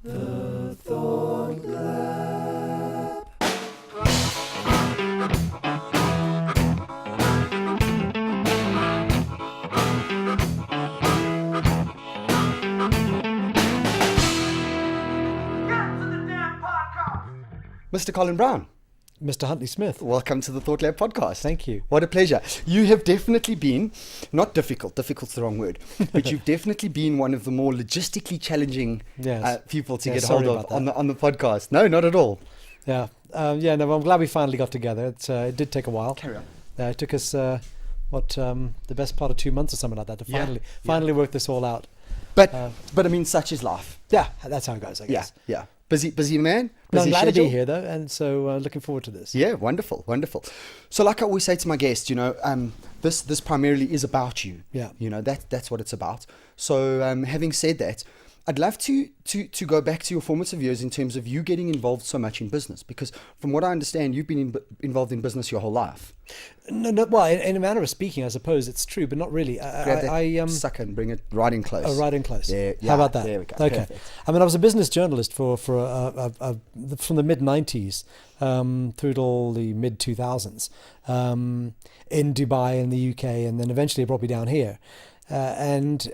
The Thought Lab. Mr. Colin Brown. Mr. Huntley Smith. Welcome to the Thought Lab podcast. Thank you. What a pleasure. You have definitely been, not difficult's the wrong word, but you've definitely been one of the more logistically challenging people to get hold of on the podcast. No, not at all. No, I'm glad we finally got together. It did take a while. Carry on. It took us, the best part of 2 months or something like that to finally work this all out. But I mean, such is life. Yeah, that's how it goes, I guess. Yeah. Busy man. No, I'm Busy glad schedule. to be here, though, and so looking forward to this. Yeah, wonderful. So like I always say to my guests, this primarily is about you. Yeah. That's what it's about. So having said that, I'd love to go back to your formative years in terms of you getting involved so much in business, because from what I understand, you've been involved in business your whole life. No, well, in a manner of speaking, I suppose it's true, but not really. Grab that sucker and bring it right in close. Oh, right in close. Yeah, How about that? There we go. Okay. Perfect. I mean, I was a business journalist from the mid '90s through to all the mid 2000s in Dubai and the UK, and then eventually it brought me down here. And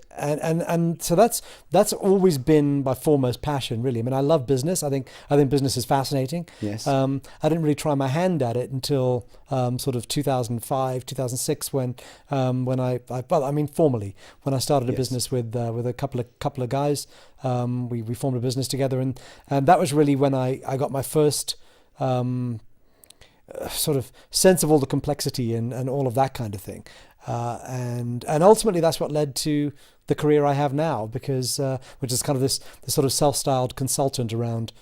so that's always been my foremost passion, really. I mean, I love business. I think business is fascinating. Yes. I didn't really try my hand at it until sort of 2005, 2006, when I formally, when I started a business with a couple of guys. We formed a business together, and that was really when I got my first sort of sense of all the complexity and all of that kind of thing. And ultimately that's what led to the career I have now, because which is kind of this sort of self-styled consultant around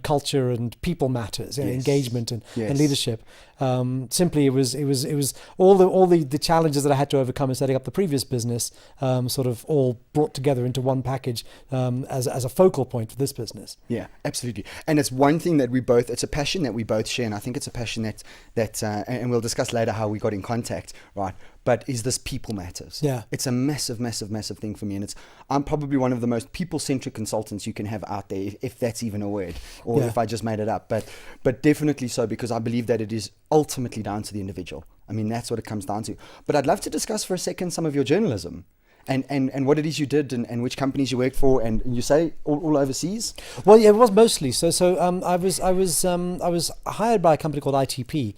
culture and people matters, engagement and leadership. Simply, it was all the challenges that I had to overcome in setting up the previous business, sort of all brought together into one package as a focal point for this business. Yeah, absolutely. And it's one thing that it's a passion that we both share, and I think it's a passion that and we'll discuss later how we got in contact, right? But is this people matters? Yeah. It's a massive, massive, massive thing for me, and I'm probably one of the most people-centric consultants you can have out there, if that's even a word, or if I just made it up. But definitely so, because I believe that it is ultimately down to the individual. I mean, that's what it comes down to. But I'd love to discuss for a second some of your journalism. And what it is you did, and which companies you worked for, and you say all overseas. Well, yeah, it was mostly so. I was hired by a company called ITP,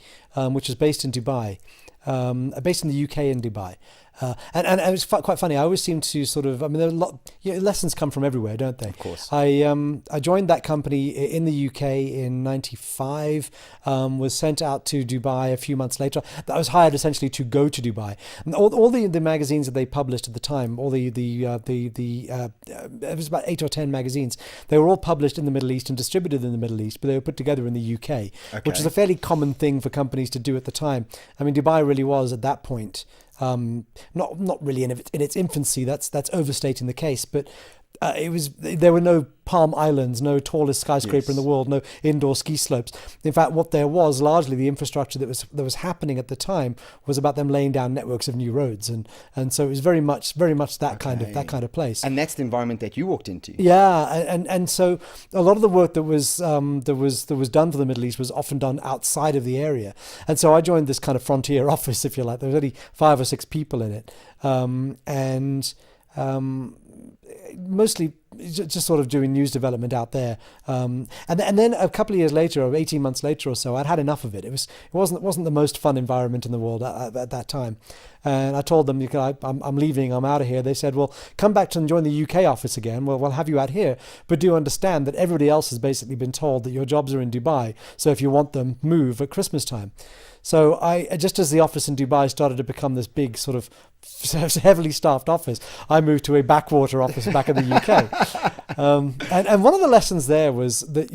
which is based in Dubai, based in the UK in Dubai. And it was quite funny. I always seem to sort of, I mean, there are a lot, lessons come from everywhere, don't they? Of course. I joined that company in the UK in '95, was sent out to Dubai a few months later. I was hired essentially to go to Dubai. And all the magazines that they published at the time, it was about 8 or 10 magazines. They were all published in the Middle East and distributed in the Middle East, but they were put together in the UK, which is a fairly common thing for companies to do at the time. I mean, Dubai really was at that point, not really in its infancy. That's overstating the case, but there were no Palm Islands, no tallest skyscraper in the world, no indoor ski slopes. In fact, what there was, largely the infrastructure that was happening at the time, was about them laying down networks of new roads, and so it was very much that kind of place. And that's the environment that you walked into. Yeah, and so a lot of the work that was done for the Middle East was often done outside of the area, and so I joined this kind of frontier office, if you like. There was only 5 or 6 people in it, mostly just sort of doing news development out there, and then a couple of years later, or 18 months later or so, I'd had enough of it. It wasn't the most fun environment in the world at that time, and I told them, I'm leaving, I'm out of here. They said, well, come back to and join the UK office again. Well, we'll have you out here, but do understand that everybody else has basically been told that your jobs are in Dubai, so if you want them, move at Christmas time. So just as the office in Dubai started to become this big sort of heavily staffed office, I moved to a backwater office back in the UK. And one of the lessons there was that,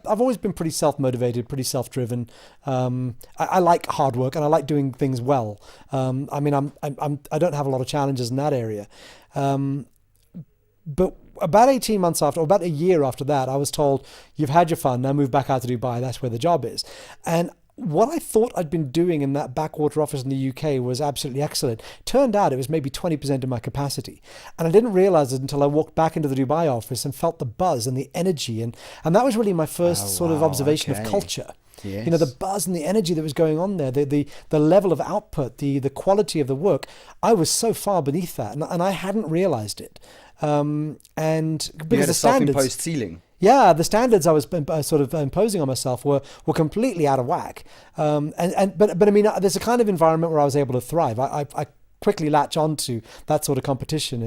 I've always been pretty self-motivated, pretty self-driven. I like hard work and I like doing things well. I don't have a lot of challenges in that area. But about 18 months after, or about a year after that, I was told, you've had your fun, now move back out to Dubai, that's where the job is. And what I thought I'd been doing in that backwater office in the UK was absolutely excellent. Turned out it was maybe 20% of my capacity. And I didn't realize it until I walked back into the Dubai office and felt the buzz and the energy. And that was really my first sort of observation of culture. Yes. You know, the buzz and the energy that was going on there, the level of output, the quality of the work. I was so far beneath that, and I hadn't realized it. And because you had the a self-imposed ceiling. Yeah, the standards I was sort of imposing on myself were completely out of whack. But I mean, there's a kind of environment where I was able to thrive. I quickly latch onto that sort of competition,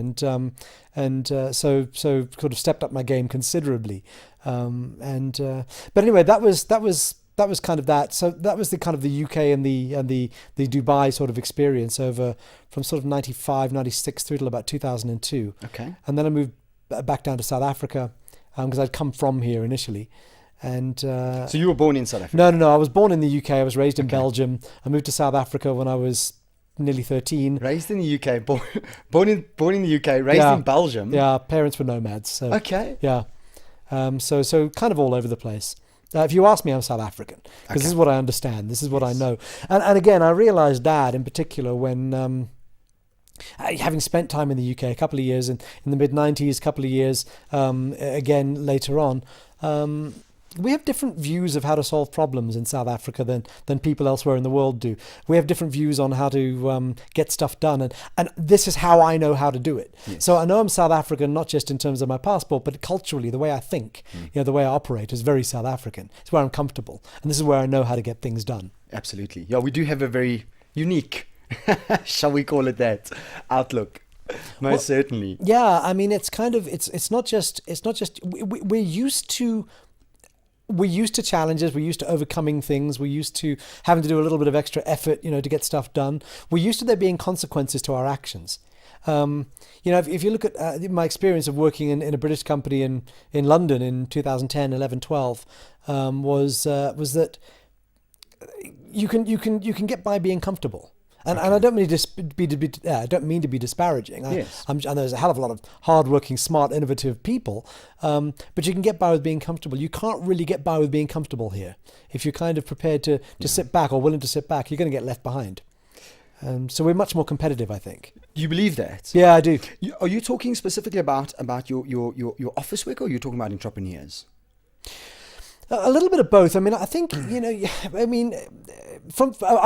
and so sort of stepped up my game considerably. But anyway, that was kind of that. So that was the kind of the UK and the Dubai sort of experience over from sort of 95, 96 through till about 2002. Okay. And then I moved back down to South Africa because I'd come from here initially. And so you were born in South Africa? No. I was born in the UK. I was raised in Belgium. I moved to South Africa when I was nearly 13. Raised in the UK, born in the UK, raised in Belgium. Yeah, parents were nomads. So, okay. Yeah. So kind of all over the place. If you ask me, I'm South African because this is what I understand. This is what I know. And again, I realized that in particular when, having spent time in the UK, a couple of years in the mid-90s, a couple of years again later on, we have different views of how to solve problems in South Africa than people elsewhere in the world do. We have different views on how to get stuff done, and this is how I know how to do it. Yes. So I know I'm South African, not just in terms of my passport, but culturally, the way I think, the way I operate is very South African. It's where I'm comfortable, and this is where I know how to get things done. Absolutely. Yeah, we do have a very unique, shall we call it that, outlook. Most certainly. Yeah, I mean, it's kind of, it's not just, we're used to challenges. We're used to overcoming things. We're used to having to do a little bit of extra effort, to get stuff done. We're used to there being consequences to our actions. If you look at my experience of working in a British company in London in 2010, 11, 12, was that you can get by being comfortable. And I don't mean to be disparaging. Yes. I know there's a hell of a lot of hardworking, smart, innovative people, but you can get by with being comfortable. You can't really get by with being comfortable here. If you're kind of prepared to sit back or willing to sit back, you're going to get left behind. So we're much more competitive, I think. You believe that? Yeah, I do. Are you talking specifically about your office work, or are you talking about entrepreneurs? A little bit of both. I mean, I think I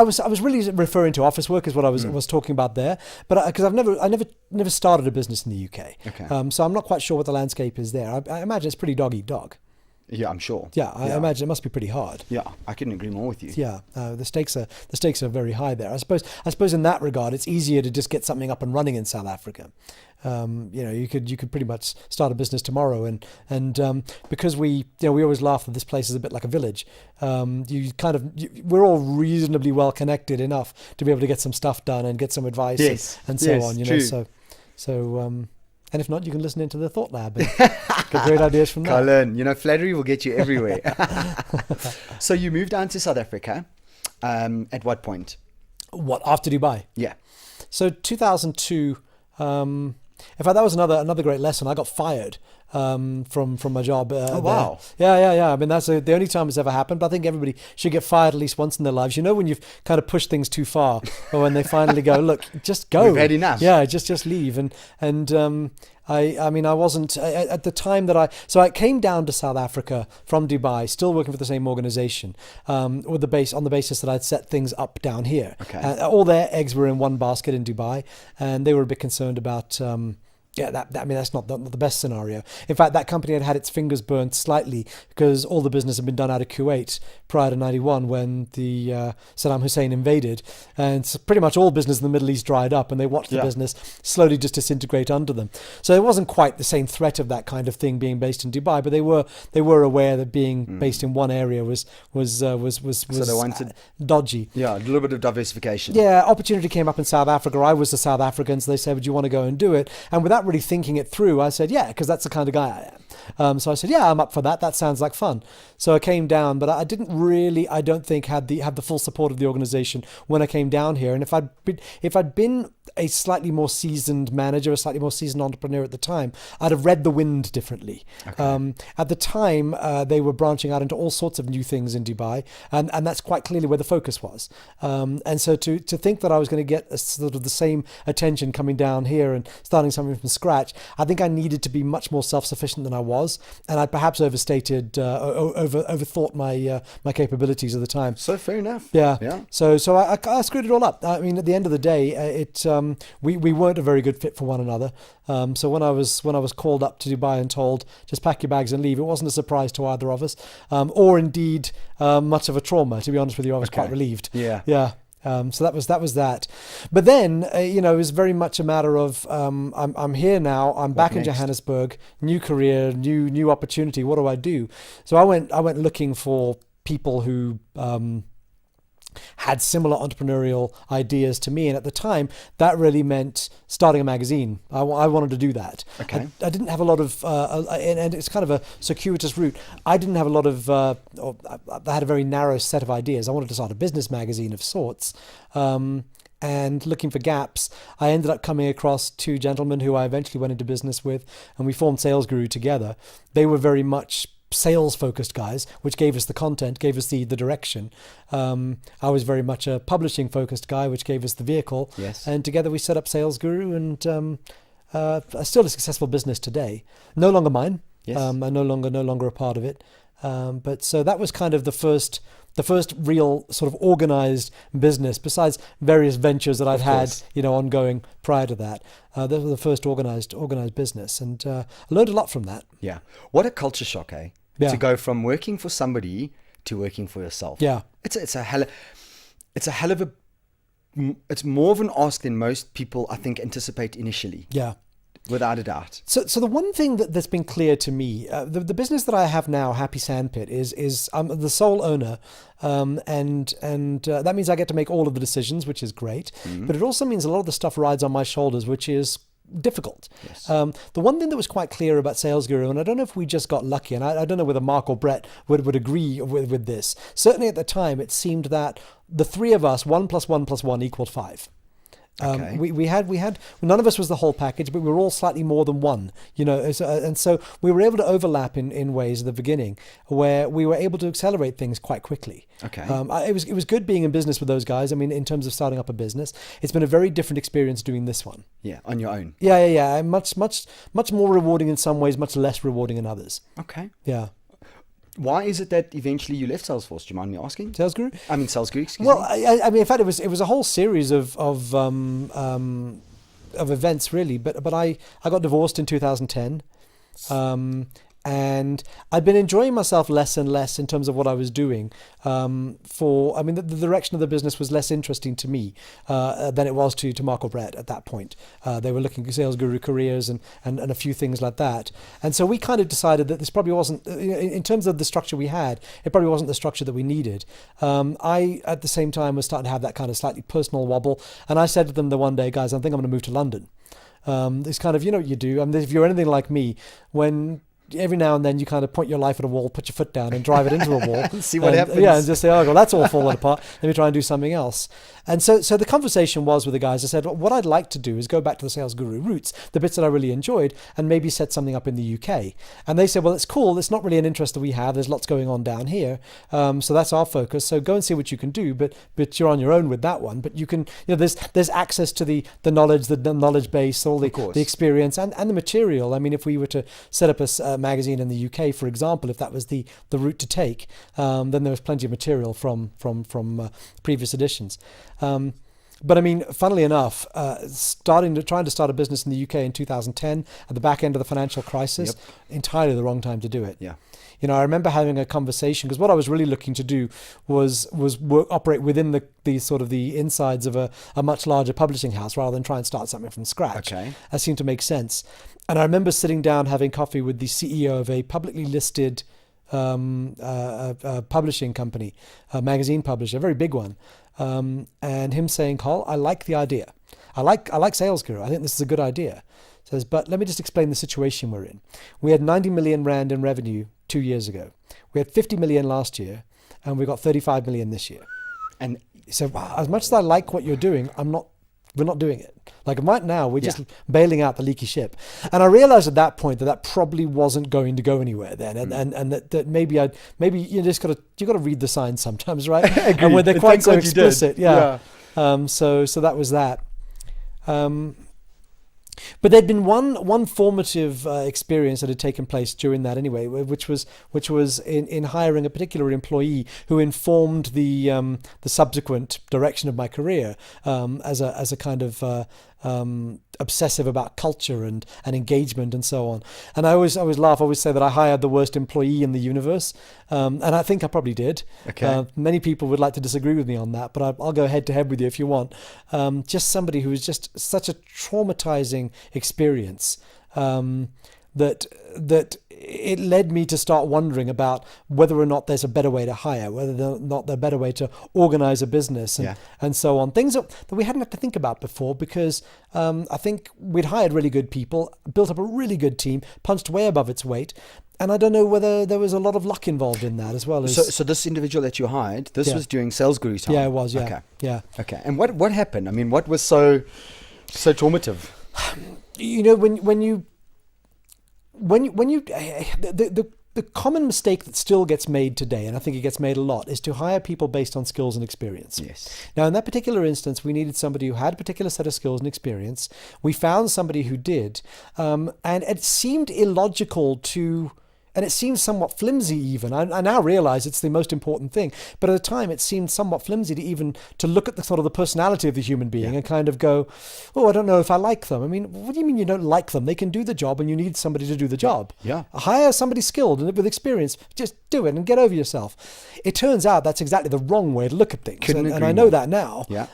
was really referring to office work is what I was talking about there. But because I never started a business in the UK, so I'm not quite sure what the landscape is there. I imagine it's pretty dog eat dog. Yeah, I'm sure. Yeah, I imagine it must be pretty hard. Yeah, I couldn't agree more with you. Yeah, the stakes are very high there. I suppose in that regard, it's easier to just get something up and running in South Africa. You could pretty much start a business tomorrow, and because we always laugh that this place is a bit like a village. We're all reasonably well connected enough to be able to get some stuff done and get some advice and so on. True. And if not, you can listen into the Thought Lab and get great ideas from that. Colin, flattery will get you everywhere. So you moved down to South Africa. At what point? What, after Dubai? Yeah. So 2002. In fact, that was another great lesson. I got fired from my job. Oh, wow. Yeah. I mean, that's the only time it's ever happened. But I think everybody should get fired at least once in their lives. When you've kind of pushed things too far, or when they finally go, look, just go. We've had enough. Yeah, just leave. And I wasn't at the time that I came down to South Africa from Dubai, still working for the same organization, on the basis that I'd set things up down here. Okay. All their eggs were in one basket in Dubai, and they were a bit concerned about. That's not the best scenario. In fact, that company had its fingers burnt slightly because all the business had been done out of Kuwait prior to 91 when the Saddam Hussein invaded, and so pretty much all business in the Middle East dried up, and they watched the business slowly just disintegrate under them. So it wasn't quite the same threat of that kind of thing being based in Dubai, but they were aware that being based in one area was so they wanted dodgy. Yeah, a little bit of diversification. Yeah, opportunity came up in South Africa. I was a South African, so they said, "Would you want to go and do it?" And without really thinking it through, I said, yeah, because that's the kind of guy I am. So I said, yeah, I'm up for that. That sounds like fun. So I came down, but I didn't really, I don't think, have the full support of the organization when I came down here. And if I'd been a slightly more seasoned manager, a slightly more seasoned entrepreneur at the time, I'd have read the wind differently. Okay. At the time, they were branching out into all sorts of new things in Dubai, and that's quite clearly where the focus was. And so to think that I was going to get a sort of the same attention coming down here and starting something from scratch, I think I needed to be much more self-sufficient than I was, and I perhaps overstated, overthought my capabilities at the time. So fair enough. Yeah. So I screwed it all up. I mean, at the end of the day, we weren't a very good fit for one another. So when I was called up to Dubai and told just pack your bags and leave, it wasn't a surprise to either of us, or indeed much of a trauma. To be honest with you, I was quite relieved. Yeah. So that was that. But then it was very much a matter of I'm here now. I'm back in Johannesburg. New career, new opportunity. What do I do? So I went looking for people who had similar entrepreneurial ideas to me, and at the time that really meant starting a magazine. I wanted to do that. Okay. I didn't have a lot of and it's kind of a circuitous route. I didn't have a lot of I had a very narrow set of ideas. I wanted to start a business magazine of sorts, and looking for gaps, I ended up coming across two gentlemen who I eventually went into business with, and we formed Sales Guru together. They were very much sales focused guys, which gave us the content, gave us the direction. I was very much a publishing focused guy, which gave us the vehicle. Yes. And together we set up Sales Guru, and still a successful business today. No longer mine. Yes. I'm no longer a part of it. But so that was kind of the first real sort of organized business, besides various ventures that I'd had, ongoing prior to that. That was the first organized business, and I learned a lot from that. Yeah. What a culture shock, eh? Yeah. To go from working for somebody to working for yourself. Yeah. It's a hell of a, it's more of an ask than most people, I think, anticipate initially. Yeah. Without a doubt. So the one thing that's been clear to me, the business that I have now, Happy Sandpit, is I'm the sole owner, and that means I get to make all of the decisions, which is great. Mm-hmm. But it also means a lot of the stuff rides on my shoulders, which is difficult. Yes. The one thing that was quite clear about Sales Guru, and I don't know if we just got lucky, and I don't know whether Mark or Brett would agree with this. Certainly at the time, it seemed that the three of us, 1 + 1 + 1 = 5. Okay. We had none of us was the whole package, but we were all slightly more than one, and so we were able to overlap in ways at the beginning where we were able to accelerate things quite quickly. Okay. It was good being in business with those guys. I mean, in terms of starting up a business, it's been a very different experience doing this one. Yeah, on your own. Yeah. Much more rewarding in some ways, much less rewarding in others. Okay. Yeah. Why is it that eventually you left Salesforce? Do you mind me asking? Sales Guru? I mean, Sales Guru, excuse me. Well, I mean, in fact, it was a whole series of events, really. But I got divorced in 2010. And I'd been enjoying myself less and less in terms of what I was doing. The direction of the business was less interesting to me than it was to Mark or Brett at that point. They were looking at Sales Guru careers and a few things like that. And so we kind of decided that this probably wasn't, in terms of the structure we had, it probably wasn't the structure that we needed. I, at the same time, was starting to have that kind of slightly personal wobble. And I said to them the one day, guys, I think I'm going to move to London. It's kind of, what you do. I mean, if you're anything like me, when every now and then you kind of point your life at a wall, put your foot down and drive it into a wall. See what happens. Yeah, and just say, oh, well, that's all falling apart. Let me try and do something else. And so the conversation was with the guys. I said, well, what I'd like to do is go back to the Sales Guru roots, the bits that I really enjoyed, and maybe set something up in the UK. And they said, well, it's cool. It's not really an interest that we have. There's lots going on down here. So that's our focus. So go and see what you can do. But you're on your own with that one. But you can, there's access to the knowledge, the knowledge base, all the experience and the material. I mean, if we were to set up a magazine in the UK, for example, if that was the route to take, then there was plenty of material from previous editions. But I mean, funnily enough, trying to start a business in the UK in 2010 at the back end of the financial crisis, entirely the wrong time to do it. Yeah. I remember having a conversation because what I was really looking to do was operate within the sort of the insides of a much larger publishing house rather than try and start something from scratch. Okay. That seemed to make sense. And I remember sitting down having coffee with the CEO of a publicly listed publishing company, a magazine publisher, a very big one, and him saying, Col, I like the idea. I like Sales Guru. I think this is a good idea. Says, but let me just explain the situation we're in. We had 90 million rand in revenue 2 years ago. We had 50 million last year, and we got 35 million this year. And so as much as I like what you're doing, I'm not we're not doing it. Like right now, we're just bailing out the leaky ship. And I realized at that point that probably wasn't going to go anywhere then. And that maybe you just got to read the signs sometimes, right? And when they're quite so explicit. Yeah. So that was that. But there'd been one formative experience that had taken place during that anyway, which was in hiring a particular employee who informed the subsequent direction of my career as a kind of obsessive about culture and engagement and so on. And I always laugh. I always say that I hired the worst employee in the universe, and I think I probably did. Okay. Many people would like to disagree with me on that, but I'll go head to head with you if you want. Just somebody who was just such a traumatizing experience that it led me to start wondering about whether or not there's a better way to hire, whether or not there's a better way to organize a business and so on. Things that we hadn't had to think about before, because I think we'd hired really good people, built up a really good team, punched way above its weight. And I don't know whether there was a lot of luck involved in that as well. So this individual that you hired, this was during sales guru time? Yeah, it was, yeah. Okay. Yeah. Okay. And what happened? I mean, what was so traumative? You know, when you the common mistake that still gets made today, and I think it gets made a lot, is to hire people based on skills and experience. Yes. Now, in that particular instance, we needed somebody who had a particular set of skills and experience. We found somebody who did, and it seemed illogical to... And it seems somewhat flimsy even. I now realize it's the most important thing. But at the time, it seemed somewhat flimsy to look at the sort of the personality of the human being and kind of go, oh, I don't know if I like them. I mean, what do you mean you don't like them? They can do the job and you need somebody to do the job. Yeah. Hire somebody skilled and with experience. Just do it and get over yourself. It turns out that's exactly the wrong way to look at things. And I know that now. Yeah.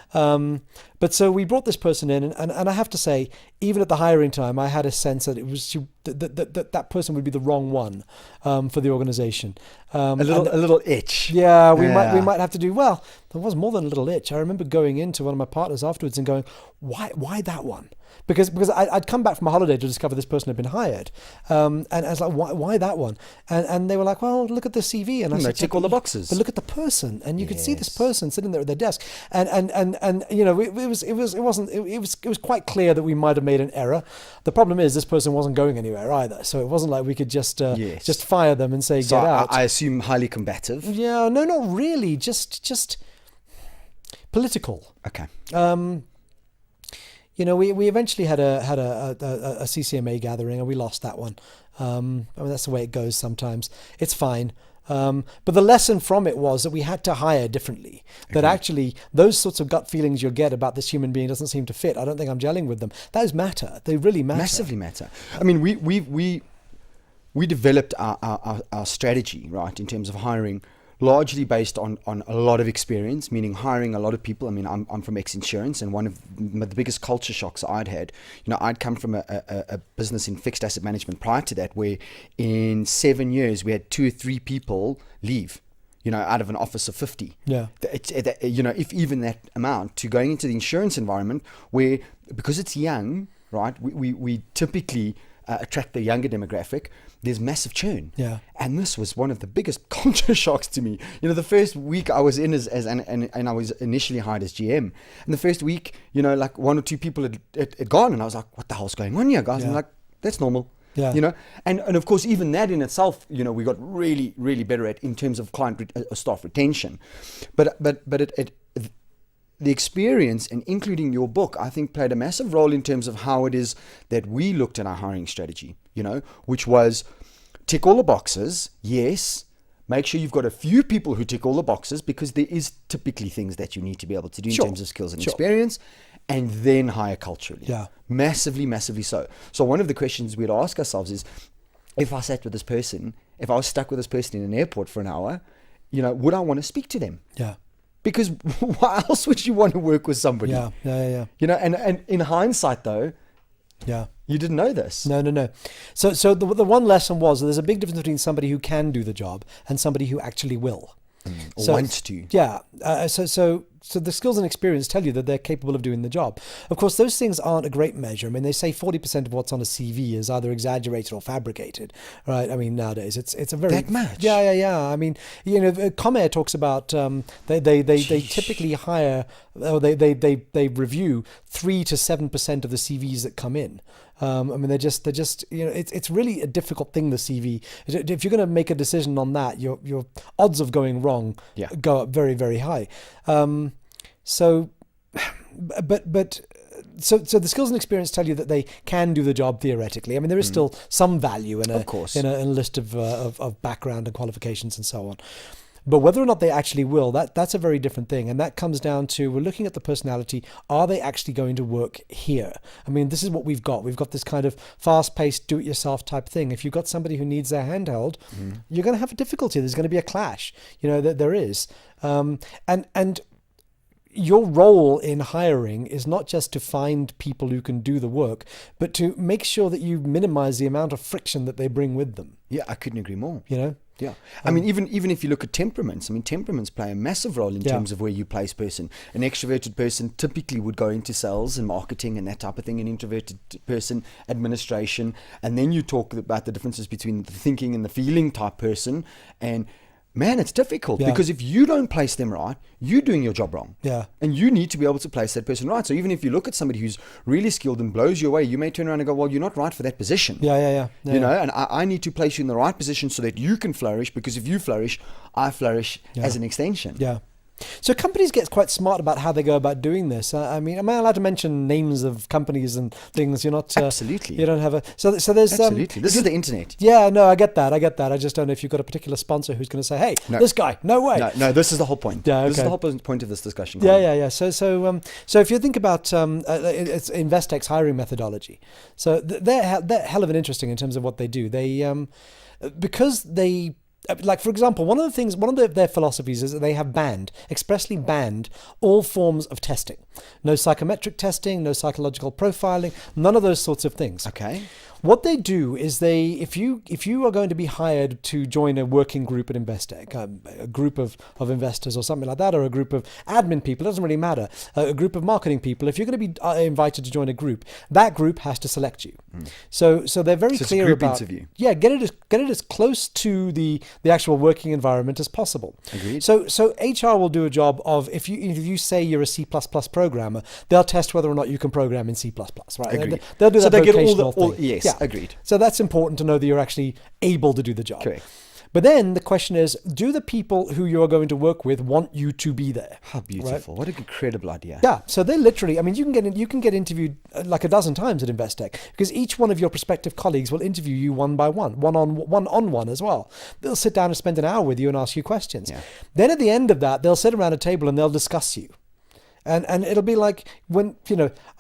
But so we brought this person in, and I have to say, even at the hiring time, I had a sense that it was that person would be the wrong one for the organization. A little itch. Yeah, we might have to do well. There was more than a little itch. I remember going into one of my partners afterwards and going, why that one? Because I'd come back from a holiday to discover this person had been hired, and I was like, why that one? And they were like, well, look at the CV, and I said, tick all the boxes. But look at the person, and you could see this person sitting there at their desk, and you know, it was quite clear that we might have made an error. The problem is this person wasn't going anywhere either, so it wasn't like we could just fire them and say, get out. I assume highly combative. Yeah, no, not really, just political. Okay. You know, we eventually had a CCMA gathering, and we lost that one. I mean, that's the way it goes sometimes. It's fine. But the lesson from it was that we had to hire differently. That actually those sorts of gut feelings you'll get about this human being doesn't seem to fit. I don't think I'm gelling with them. Those matter. They really matter. Massively matter. I mean, we developed our strategy, right, in terms of hiring, largely based on a lot of experience, meaning hiring a lot of people. I mean, I'm from ex-insurance, and one of the biggest culture shocks I'd had, you know, I'd come from a business in fixed asset management prior to that, where in 7 years we had 2 or 3 people leave, you know, out of an office of 50. Yeah. You know, if even that amount, to going into the insurance environment where, because it's young, right, we typically attract the younger demographic, there's massive churn. Yeah. And this was one of the biggest culture shocks to me. You know, the first week I was in and I was initially hired as GM. And the first week, you know, like 1 or 2 people had gone, and I was like, what the hell's going on here, guys? And I'm like, that's normal. Yeah. You know, and of course, even that in itself, you know, we got really, really better at in terms of staff retention. But the experience, and including your book, I think played a massive role in terms of how it is that we looked at our hiring strategy, you know, which was tick all the boxes. Yes. Make sure you've got a few people who tick all the boxes, because there is typically things that you need to be able to do in terms of skills and experience, and then hire culturally. Yeah. Massively, massively so. So one of the questions we'd ask ourselves is, if I sat with this person, if I was stuck with this person in an airport for an hour, you know, would I want to speak to them? Yeah. Because why else would you want to work with somebody? Yeah. You know, and in hindsight though, you didn't know this. No. So the one lesson was that there's a big difference between somebody who can do the job and somebody who actually will. Or want to. Yeah. So the skills and experience tell you that they're capable of doing the job. Of course, those things aren't a great measure. I mean, they say 40% of what's on a CV is either exaggerated or fabricated, right? I mean, nowadays it's a very... That much? Yeah. I mean, Comair talks about they typically hire, or they review 3 to 7% of the CVs that come in. I mean, they're just it's really a difficult thing, the CV. If you're going to make a decision on that, your odds of going wrong go up very, very high. So the skills and experience tell you that they can do the job theoretically. I mean, there is still some value in a list of background and qualifications and so on. But whether or not they actually will, that's a very different thing. And that comes down to, we're looking at the personality. Are they actually going to work here? I mean, this is what we've got. We've got this kind of fast-paced, do-it-yourself type thing. If you've got somebody who needs their handheld, you're going to have a difficulty. There's going to be a clash. There is. And your role in hiring is not just to find people who can do the work, but to make sure that you minimize the amount of friction that they bring with them. Yeah, I couldn't agree more. Yeah. I mean, even if you look at temperaments, temperaments play a massive role in terms of where you place person. An extroverted person typically would go into sales and marketing and that type of thing. An introverted person, administration. And then you talk about the differences between the thinking and the feeling type person. And man, it's difficult because if you don't place them right, you're doing your job wrong. Yeah. And you need to be able to place that person right. So even if you look at somebody who's really skilled and blows you away, you may turn around and go, well, you're not right for that position. Yeah. And I need to place you in the right position so that you can flourish, because if you flourish, I flourish as an extension. Yeah. So companies get quite smart about how they go about doing this. I mean, am I allowed to mention names of companies and things? You're not absolutely. You don't have a so there's absolutely. This is the internet. Yeah, no, I get that. I just don't know if you've got a particular sponsor who's going to say, "Hey, this guy, no way." No, this is the whole point. Yeah, okay. This is the whole point of this discussion. Yeah. So if you think about it's Investec's hiring methodology, so they're hell of an interesting in terms of what they do. They because they. Like, for example, one of their philosophies is that they have expressly banned all forms of testing. No psychometric testing, no psychological profiling, none of those sorts of things. Okay. What they do is if you are going to be hired to join a working group at Investec, a group of investors or something like that, or a group of admin people, it doesn't really matter, a group of marketing people, if you're going to be invited to join a group, that group has to select you. So they're very clear it's a group about interview. Yeah, get it as close to the actual working environment as possible. Agreed. So HR will do a job of if you say you're a C++ programmer, they'll test whether or not you can program in C++, right? Agreed. They'll do that they get vocational all thing. yes. Yeah. Agreed. So that's important to know that you're actually able to do the job. Correct. But then the question is, do the people who you are going to work with want you to be there? How beautiful. Right? What an incredible idea. Yeah. So they literally, I mean, you can get interviewed like a dozen times at Investec, because each one of your prospective colleagues will interview you one by one on as well. They'll sit down and spend an hour with you and ask you questions. Yeah. Then at the end of that, they'll sit around a table and they'll discuss you. And it'll be like when,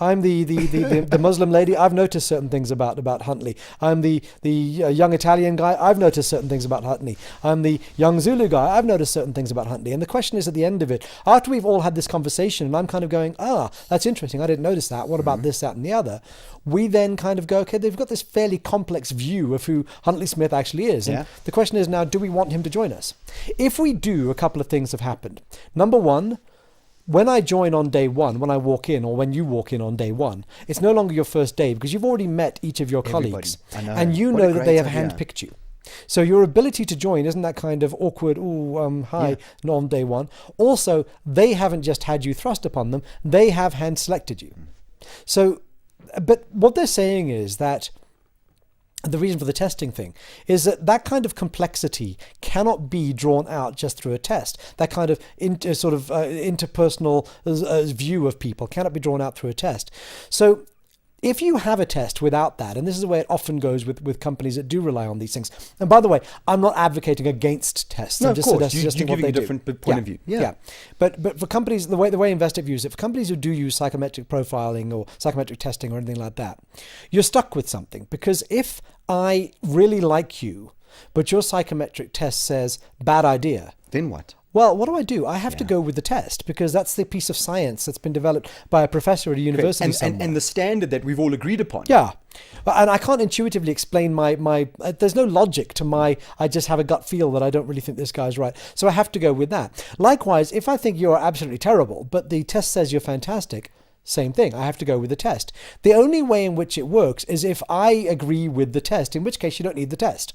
I'm the Muslim lady, I've noticed certain things about Huntley. I'm the young Italian guy, I've noticed certain things about Huntley. I'm the young Zulu guy, I've noticed certain things about Huntley. And the question is, at the end of it, after we've all had this conversation and I'm kind of going, that's interesting, I didn't notice that, what about this, that and the other? We then kind of go, okay, they've got this fairly complex view of who Huntley Smith actually is. And the question is now, do we want him to join us? If we do, a couple of things have happened. Number one, when I join on day one, when I walk in, or when you walk in on day one, it's no longer your first day because you've already met each of your colleagues. I know. And you know that they have handpicked you. So your ability to join isn't that kind of awkward, hi, on day one. Also, they haven't just had you thrust upon them, they have hand selected you. So, but what they're saying is that the reason for the testing thing is that kind of complexity cannot be drawn out just through a test. That kind of interpersonal view of people cannot be drawn out through a test. So if you have a test without that, and this is the way it often goes with companies that do rely on these things. And by the way, I'm not advocating against tests. No, I'm just of course. suggesting You're what they giving a do. different point of view. Yeah. But for companies, the way Investec views it, for companies who do use psychometric profiling or psychometric testing or anything like that, you're stuck with something. Because if I really like you, but your psychometric test says bad idea, then what? Well, what do? I have to go with the test, because that's the piece of science that's been developed by a professor at a university somewhere. And the standard that we've all agreed upon. Yeah. And I can't intuitively explain my there's no logic to I just have a gut feel that I don't really think this guy's right. So I have to go with that. Likewise, if I think you're absolutely terrible, but the test says you're fantastic, same thing. I have to go with the test. The only way in which it works is if I agree with the test, in which case you don't need the test.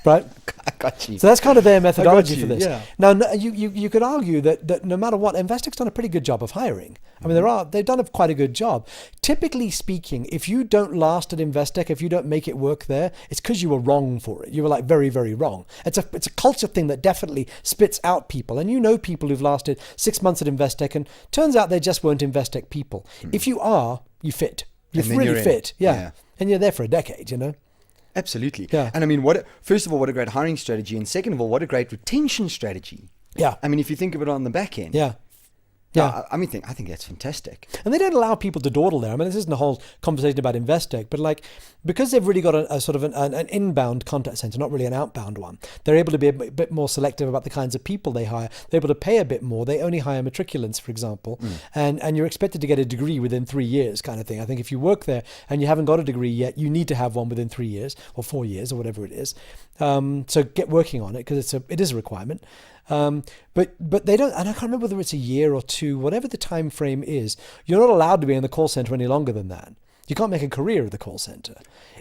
Right? I got you. So that's kind of their methodology for this. Yeah. Now, you could argue that no matter what, Investec's done a pretty good job of hiring. I mean, they've done quite a good job. Typically speaking, if you don't last at Investec, if you don't make it work there, it's because you were wrong for it. You were like very, very wrong. It's a culture thing that definitely spits out people. And you know people who've lasted 6 months at Investec, and turns out they just weren't Investec people. If you are, you fit. You're really fit. Yeah. And you're there for a decade, you know. Absolutely. Yeah. And I mean, first of all, what a great hiring strategy. And second of all, what a great retention strategy. Yeah. I mean, if you think of it on the back end. Yeah. Yeah. I think that's fantastic. And they don't allow people to dawdle there. I mean, this isn't a whole conversation about Investec, but because they've really got a sort of an inbound contact center, not really an outbound one, they're able to be a bit more selective about the kinds of people they hire. They're able to pay a bit more. They only hire matriculants, for example, and you're expected to get a degree within 3 years, kind of thing. I think if you work there and you haven't got a degree yet, you need to have one within 3 years or 4 years or whatever it is. So get working on it, because it is a requirement. But they don't, and I can't remember whether it's a year or two, whatever the time frame is, you're not allowed to be in the call center any longer than that. You can't make a career of the call center.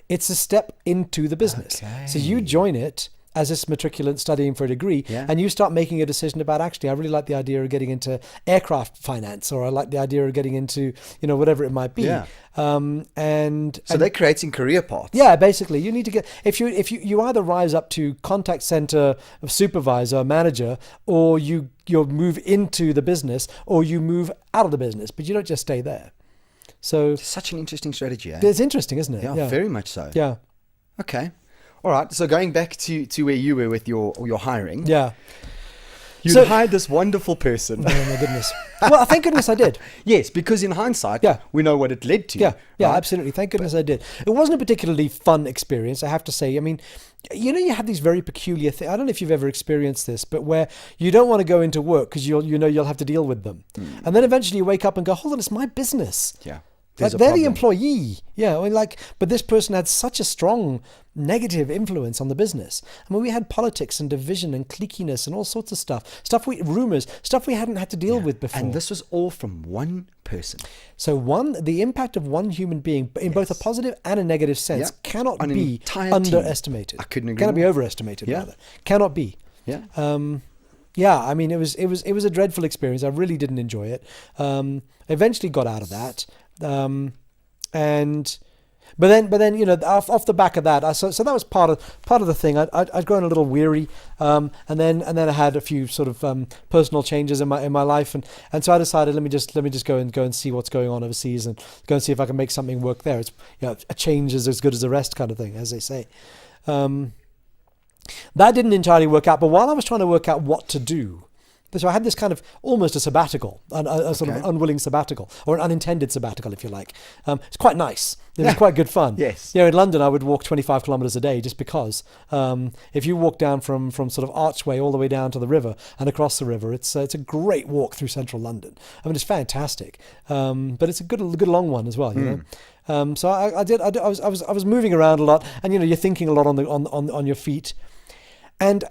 It's a step into the business. Okay. So you join it as this matriculant studying for a degree, and you start making a decision about, actually, I really like the idea of getting into aircraft finance, or I like the idea of getting into, whatever it might be. Yeah. And they're creating career paths. Yeah, basically, you need to get, if you either rise up to contact center supervisor, manager, or you move into the business, or you move out of the business, but you don't just stay there. So It's such an interesting strategy. It's interesting, isn't it? Yeah, very much so. Yeah. Okay. All right. So going back to where you were with your hiring. Yeah. You hired this wonderful person. Oh my goodness. Well, thank goodness I did. Yes, because in hindsight, we know what it led to. Yeah, right? Absolutely. Thank goodness I did. It wasn't a particularly fun experience, I have to say. I mean, you have these very peculiar things. I don't know if you've ever experienced this, but where you don't want to go into work because you'll have to deal with them. And then eventually you wake up and go, hold on, it's my business. Yeah. Like, they're the employee. Yeah. I mean, but this person had such a strong negative influence on the business. I mean, we had politics and division and cliquiness and all sorts of stuff we hadn't had to deal with before. And this was all from one person. So the impact of one human being in both a positive and a negative sense cannot be underestimated. I couldn't agree. Cannot be overestimated, rather. Cannot be. Yeah. I mean, it was a dreadful experience. I really didn't enjoy it. Eventually got out of that. But then off the back of that, so that was part of the thing. I'd grown a little weary, and then I had a few sort of personal changes in my life, and so I decided let me just go and see what's going on overseas and go and see if I can make something work there. It's a change is as good as a rest, kind of thing, as they say. That didn't entirely work out, but while I was trying to work out what to do. So I had this kind of almost a sabbatical, a sort of unwilling sabbatical, or an unintended sabbatical, if you like. It's quite nice. It was quite good fun. Yes. In London, I would walk 25 kilometres a day just because. If you walk down from sort of Archway all the way down to the river and across the river, it's a great walk through central London. I mean, it's fantastic. But it's a good long one as well, you know. So I was moving around a lot, and you're thinking a lot on your feet, and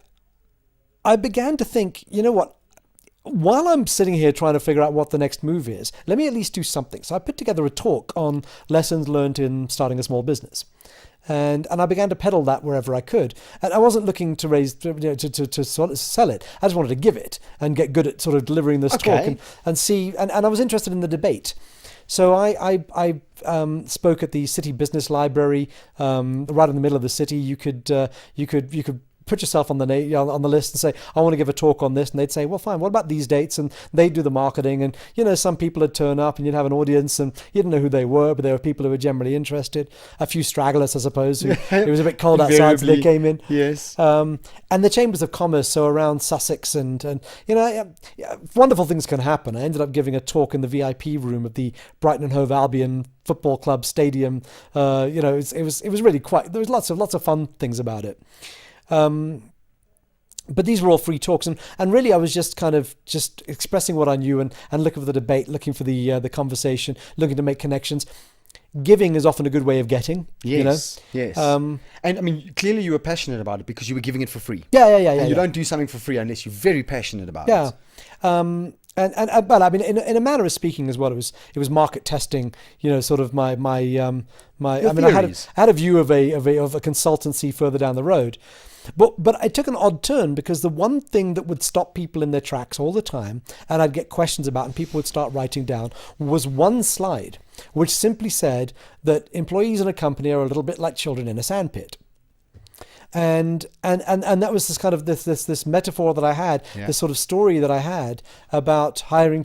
I began to think, you know what? While I'm sitting here trying to figure out what the next move is, let me at least do something. So I put together a talk on lessons learned in starting a small business. And I began to peddle that wherever I could. And I wasn't looking to to sell it. I just wanted to give it and get good at sort of delivering this talk and see. And I was interested in the debate. So I spoke at the City Business Library, right in the middle of the city. You could put yourself on the list and say, I want to give a talk on this, and they'd say, well, fine, what about these dates? And they'd do the marketing, and some people would turn up and you'd have an audience, and you didn't know who they were, but they were people who were generally interested. A few stragglers, I suppose, who it was a bit cold outside, so they came in. Yes. And the Chambers of Commerce, so around Sussex, and wonderful things can happen. I ended up giving a talk in the VIP room of the Brighton and Hove Albion Football Club Stadium. It was really quite, there was lots of fun things about it. But these were all free talks, and really I was just kind of just expressing what I knew and looking for the debate, looking for the conversation, looking to make connections. Giving is often a good way of getting. Yes, you know? yes. And I mean, clearly you were passionate about it because you were giving it for free. Yeah. And you don't do something for free unless you're very passionate about it. Yeah. But I mean, in a manner of speaking, as well, it was market testing. You know, sort of my. I mean, I had a view of a consultancy further down the road. But it took an odd turn, because the one thing that would stop people in their tracks all the time, and I'd get questions about, and people would start writing down, was one slide, which simply said that employees in a company are a little bit like children in a sandpit. And that was this kind of this metaphor that I had, this sort of story that I had about hiring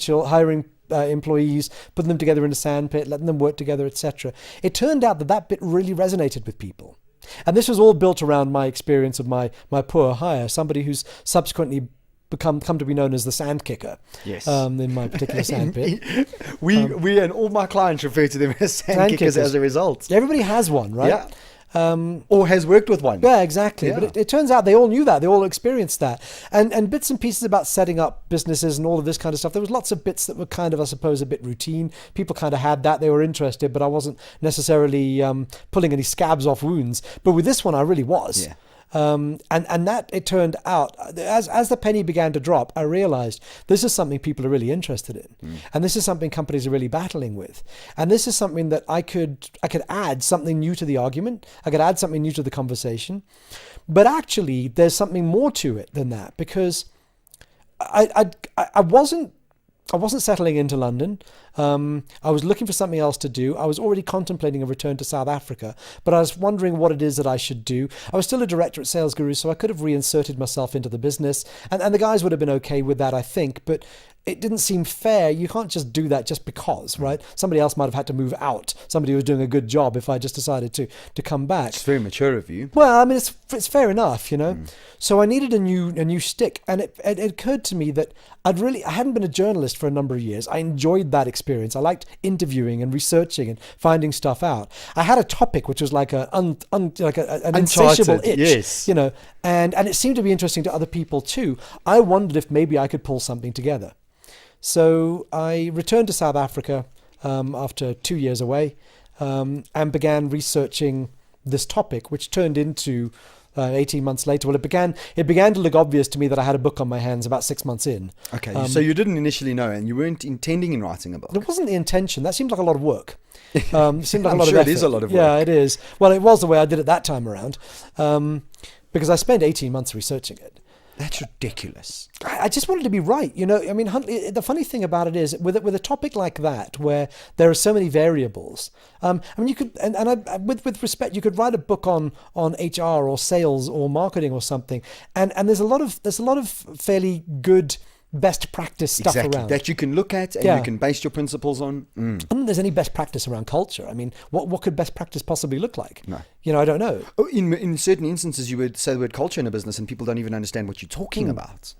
employees, putting them together in a sandpit, letting them work together, etc. It turned out that bit really resonated with people. And this was all built around my experience of my poor hire, somebody who's subsequently come to be known as the sand kicker. Yes. In my particular sandpit. We and all my clients refer to them as sand kickers as a result. Everybody has one, right? Yeah. Or has worked with one. Yeah, exactly. Yeah. But it turns out they all knew that. They all experienced that. And bits and pieces about setting up businesses and all of this kind of stuff. There was lots of bits that were kind of, I suppose, a bit routine. People kind of had that. They were interested, but I wasn't necessarily pulling any scabs off wounds. But with this one, I really was. Yeah. And that, it turned out, as the penny began to drop, I realized this is something people are really interested in. And this is something companies are really battling with. And this is something that I could add something new to the argument. I could add something new to the conversation. But actually, there's something more to it than that, because I wasn't settling into London. I was looking for something else to do. I was already contemplating a return to South Africa, but I was wondering what it is that I should do. I was still a director at Sales Guru, so I could have reinserted myself into the business, and the guys would have been okay with that, I think, but it didn't seem fair. You can't just do that just because, right? Somebody else might have had to move out. Somebody who was doing a good job if I just decided to come back. It's very mature of you. Well, I mean, it's fair enough, you know. So I needed a new stick, and it occurred to me that I hadn't been a journalist for a number of years. I enjoyed that experience. I liked interviewing and researching and finding stuff out. I had a topic which was like an insatiable itch, yes. you know, and it seemed to be interesting to other people too. I wondered if maybe I could pull something together. So I returned to South Africa after 2 years away, and began researching this topic, which turned into 18 months later. Well, it began to look obvious to me that I had a book on my hands about 6 months in. Okay, so you didn't initially know, and you weren't intending in writing a book. It wasn't the intention. That seemed like a lot of work. It seemed like I'm a lot sure of effort. it is a lot of work. Yeah, it is. Well, it was the way I did it that time around, because I spent 18 months researching it. That's ridiculous. I just wanted to be right, you know. I mean, Huntley, the funny thing about it is, with a topic like that, where there are so many variables. I mean, you could, with respect, you could write a book on HR or sales or marketing or something, and there's a lot of fairly good best practice stuff around that you can look at and you can base your principles on. I don't think there's any best practice around culture. I mean, what could best practice possibly look like? No. You know, I don't know. Oh, in certain instances, you would say the word culture in a business and people don't even understand what you're talking about.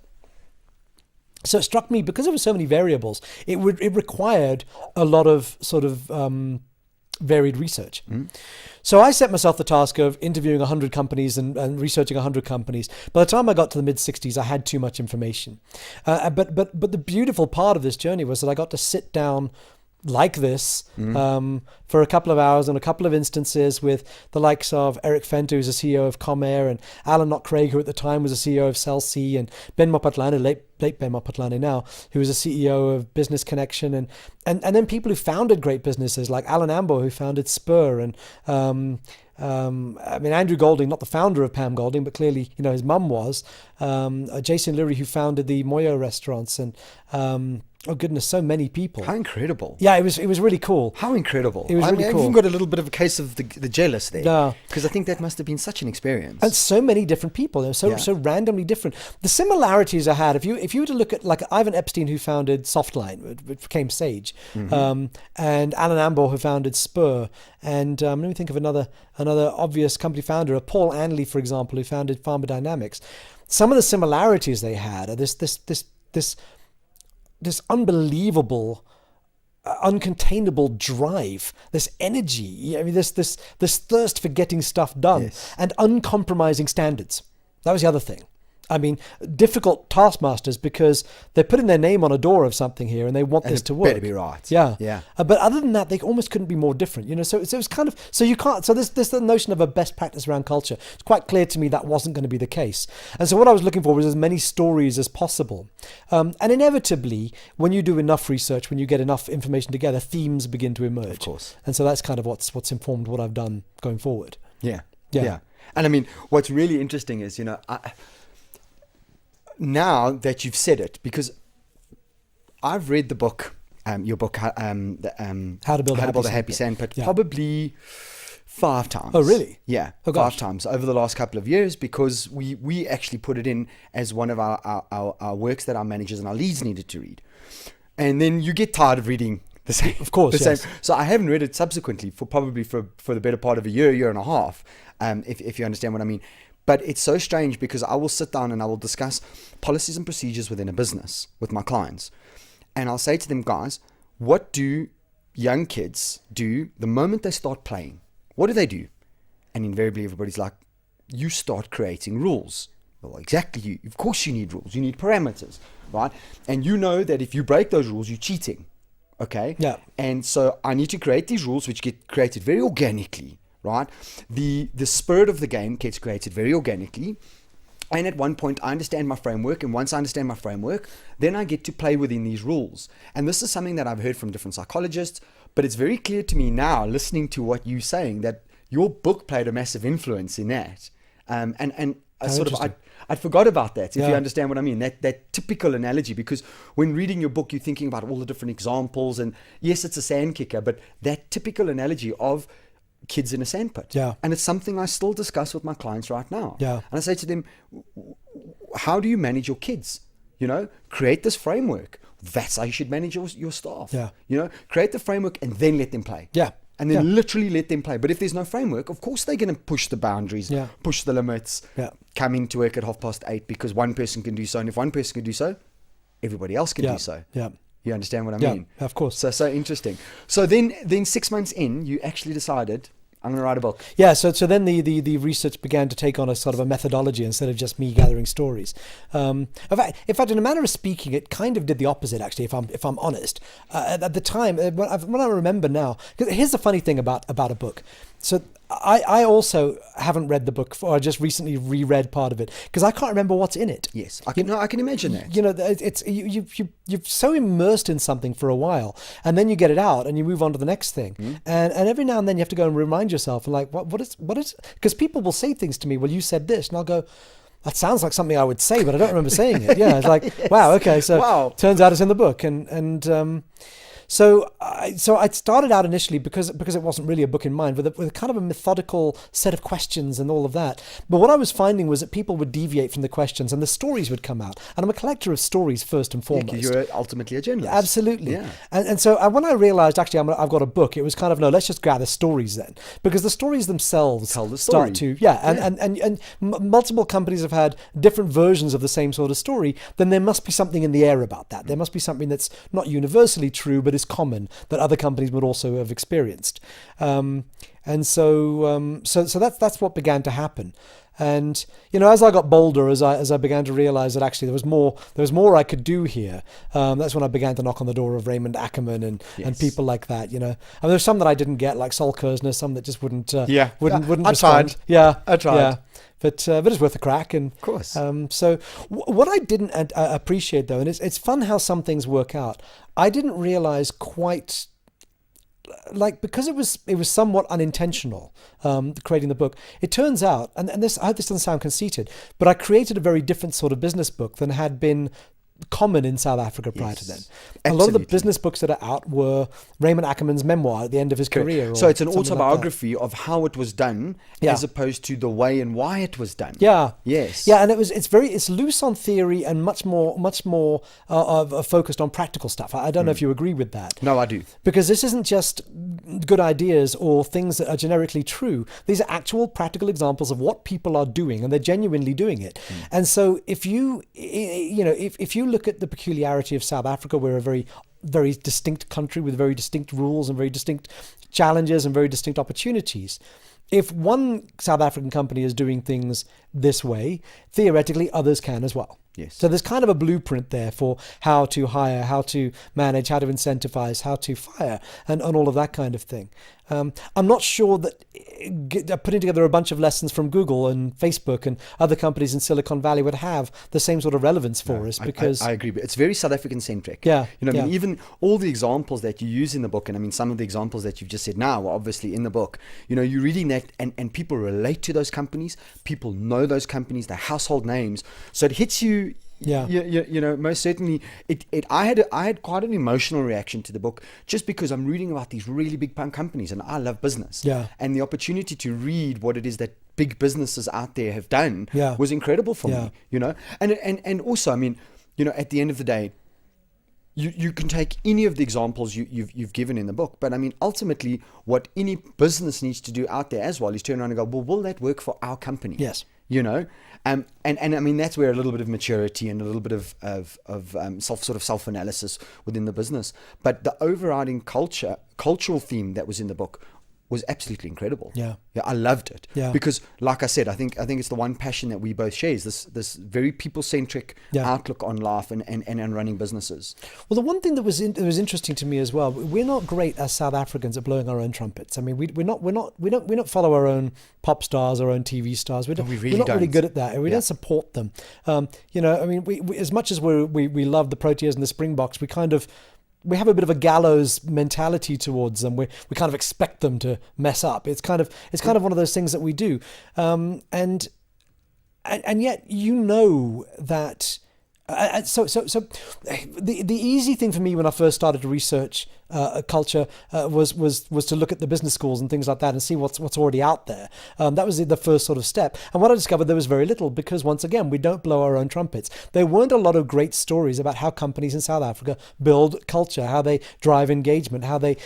So it struck me, because there were so many variables, it required a lot of sort of varied research. So I set myself the task of interviewing 100 companies and researching 100 companies. By the time I got to the mid-60s, I had too much information. But the beautiful part of this journey was that I got to sit down like this for a couple of hours on a couple of instances with the likes of Eric Fenter, who's the CEO of Comair, and Alan Knott Craig, who at the time was the CEO of Cell C, and Ben Mopatlane, late Ben Mopatlane now, who was the CEO of Business Connection, and then people who founded great businesses like Alan Ambo, who founded Spur, and I mean, Andrew Golding, not the founder of Pam Golding, but clearly, you know, his mum was, Jason Leary, who founded the Moyo restaurants, and oh goodness, so many people. How incredible. Yeah, it was really cool. How incredible. It was really cool. I've even got a little bit of a case of the jealous there. Yeah. Because I think that must have been such an experience. And so many different people. They're so randomly different. The similarities I had, if you were to look at like Ivan Epstein, who founded Softline, which became Sage, and Alan Ambo, who founded Spur, and let me think of another obvious company founder, Paul Anley, for example, who founded Pharmadynamics. Some of the similarities they had are this unbelievable, uncontainable drive, this energy. I mean, this thirst for getting stuff done, and uncompromising standards. That was the other thing. I mean, difficult taskmasters, because they're putting their name on a door of something here and they want this to work. Better be right. Yeah. Yeah. But other than that, they almost couldn't be more different, you know. So it was kind of, so you can't, so this the notion of a best practice around culture. It's quite clear to me that wasn't going to be the case. And so what I was looking for was as many stories as possible. And inevitably, when you do enough research, when you get enough information together, themes begin to emerge. Of course. And so that's kind of what's informed what I've done going forward. Yeah. And I mean, what's really interesting is, you know, now that you've said it, because I've read the book, your book, How to Build a Happy Sandpit, probably 5 times. Oh, really? Yeah, oh, 5 times over the last couple of years, because we actually put it in as one of our works that our managers and our leads needed to read. And then you get tired of reading the same. Of course, the same. So I haven't read it subsequently for the better part of a year and a half, if you understand what I mean. But it's so strange, because I will sit down and I will discuss policies and procedures within a business with my clients. And I'll say to them, guys, what do young kids do the moment they start playing? What do they do? And invariably everybody's like, you start creating rules. Well, exactly. Of course you need rules. You need parameters, right? And you know that if you break those rules, you're cheating. Okay? Yeah. And so I need to create these rules, which get created very organically. Right, the spirit of the game gets created very organically, and at one point I understand my framework, and once I understand my framework, then I get to play within these rules. And this is something that I've heard from different psychologists, but it's very clear to me now, listening to what you're saying, that your book played a massive influence in that. And I forgot about that, if you understand what I mean, that typical analogy, because when reading your book, you're thinking about all the different examples, and yes, it's a sand kicker, but that typical analogy of kids in a sandpit. Yeah. And it's something I still discuss with my clients right now. Yeah. And I say to them, how do you manage your kids? You know, create this framework. That's how you should manage your staff. Yeah. You know, create the framework and then let them play. Yeah. And then literally let them play. But if there's no framework, of course they're going to push the boundaries, push the limits, come into work at 8:30 because one person can do so. And if one person can do so, everybody else can do so. Yeah. You understand what I mean? Yeah, of course. So interesting. So then 6 months in, you actually decided, I'm going to write a book. Yeah, so then the research began to take on a sort of a methodology instead of just me gathering stories. In fact, in a manner of speaking, it kind of did the opposite, actually, if I'm honest. At the time, when I remember now, because here's the funny thing about a book. So I also haven't read the book, or I just recently reread part of it, because I can't remember what's in it. Yes, I can imagine that. You know, it's you're so immersed in something for a while, and then you get it out and you move on to the next thing. And every now and then you have to go and remind yourself, and like, what is, because people will say things to me, well, you said this, and I'll go, that sounds like something I would say, but I don't remember saying it. Yeah, it's like, yes. Wow, okay, so turns out it's in the book, So I started out initially because it wasn't really a book in mind, with kind of a methodical set of questions and all of that. But what I was finding was that people would deviate from the questions and the stories would come out. And I'm a collector of stories first and foremost. Yeah, you're ultimately a journalist. Absolutely. Yeah. And so when I realized, actually, I've got a book, it was kind of, no, let's just gather stories then. Because the stories themselves tell the story. Start to, and multiple companies have had different versions of the same sort of story, then there must be something in the air about that. There must be something that's not universally true, but is common, that other companies would also have experienced. So that's what began to happen. And, you know, as I got bolder, as I began to realize that actually there was more I could do here, that's when I began to knock on the door of Raymond Ackerman and people like that, you know. And there's some that I didn't get, like Sol Kersner, some that just wouldn't respond. Tried. Yeah. I tried. Yeah. But it's worth a crack. And of course. So what I didn't appreciate, though, and it's fun how some things work out, I didn't realize quite, like, because it was somewhat unintentional, creating the book. It turns out, and this, I hope this doesn't sound conceited, but I created a very different sort of business book than had been common in South Africa prior to then. A lot of the business books that are out were Raymond Ackerman's memoir at the end of his career. So it's an autobiography of how it was done, as opposed to the way and why it was done. Yeah. Yes. Yeah, and it's loose on theory and much more focused on practical stuff. I don't know if you agree with that. No, I do. Because this isn't just good ideas or things that are generically true. These are actual practical examples of what people are doing, and they're genuinely doing it. And so if you look at the peculiarity of South Africa, we're a very, very distinct country with very distinct rules and very distinct challenges and very distinct opportunities. if one South African company is doing things this way, theoretically others can as well. Yes. So there's kind of a blueprint there for how to hire, how to manage, how to incentivize, how to fire, and all of that kind of thing. I'm not sure that putting together a bunch of lessons from Google and Facebook and other companies in Silicon Valley would have the same sort of relevance for us, because I agree, but it's very South African centric. Yeah, I mean, even all the examples that you use in the book, and I mean, some of the examples that you've just said now are obviously in the book. You're reading that, and people relate to those companies. People know those companies, they're household names. So it hits you. Yeah. Most certainly. I had quite an emotional reaction to the book, just because I'm reading about these really big companies, and I love business. Yeah. And the opportunity to read what it is that big businesses out there have done Yeah. was incredible for me. And also, I mean, at the end of the day, you can take any of the examples you've given in the book, but I mean, ultimately, what any business needs to do out there as well is turn around and go, well, will that work for our company? Yes. And I mean, that's where a little bit of maturity and a little bit of self-analysis within the business. But the overriding cultural theme that was in the book was absolutely incredible. Yeah, I loved it. Yeah. Because, like I said, I think it's the one passion that we both share, is this very people-centric outlook on life and running businesses. Well, the one thing that was interesting to me as well, we're not great as South Africans at blowing our own trumpets. I mean, we don't follow our own pop stars, our own TV stars. We're not really good at that. We don't support them. I mean, we as much as we love the Proteas and the Springboks, we have a bit of a gallows mentality towards them. We kind of expect them to mess up. It's kind of one of those things that we do, and yet that. So the easy thing for me when I first started to research culture was to look at the business schools and things like that and see what's already out there. That was the first sort of step. And what I discovered, there was very little, because once again, we don't blow our own trumpets. There weren't a lot of great stories about how companies in South Africa build culture, how they drive engagement, how they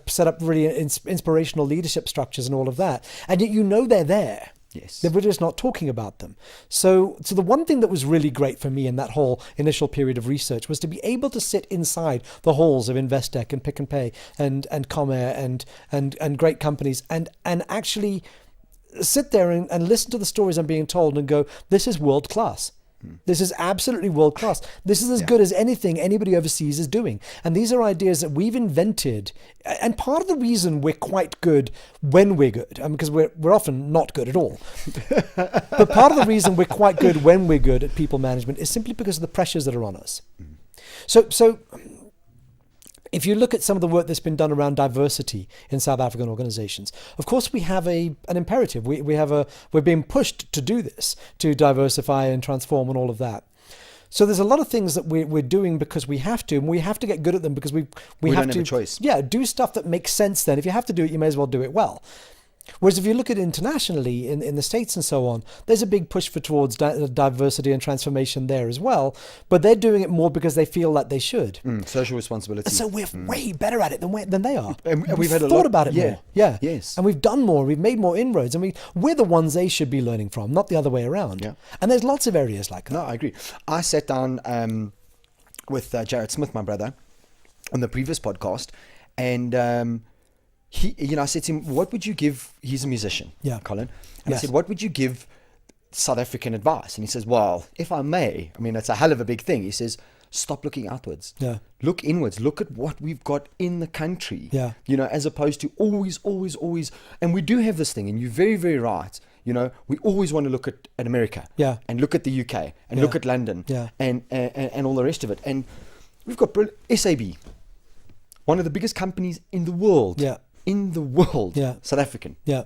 set up really inspirational leadership structures and all of that. And yet they're there. Yes. We're just not talking about them. So the one thing that was really great for me in that whole initial period of research was to be able to sit inside the halls of Investec and Pick n Pay and Comair and great companies and actually sit there and listen to the stories I'm being told and go, this is world class. This is absolutely world class. This is as good as anything anybody overseas is doing. And these are ideas that we've invented. And part of the reason we're quite good when we're good, because we're often not good at all. But part of the reason we're quite good when we're good at people management is simply because of the pressures that are on us. So if you look at some of the work that's been done around diversity in South African organizations, of course we have an imperative. We're being pushed to do this, to diversify and transform and all of that. So there's a lot of things that we're doing because we have to, and we have to get good at them because we have don't to have a choice. Yeah, do stuff that makes sense then. If you have to do it, you may as well do it well. Whereas if you look at it internationally, in the States and so on, there's a big push towards diversity and transformation there as well. But they're doing it more because they feel that they should. Social responsibility. And so we're way better at it than they are. And we've had thought about it more. Yeah. Yes. And we've done more. We've made more inroads. And we're the ones they should be learning from, not the other way around. Yeah. And there's lots of areas like that. No, I agree. I sat down with Jared Smith, my brother, on the previous podcast, and I said to him, what would you give, he's a musician, Colin, and I said, what would you give South African advice? And he says, well, if I may, I mean, it's a hell of a big thing. He says, stop looking outwards. Yeah. Look inwards. Look at what we've got in the country. Yeah. As opposed to always, and we do have this thing, and you're very, very right. We always want to look at America. Yeah. And look at the UK and look at London. Yeah. And all the rest of it. And we've got SAB, one of the biggest companies in the world. Yeah. South African. Yeah.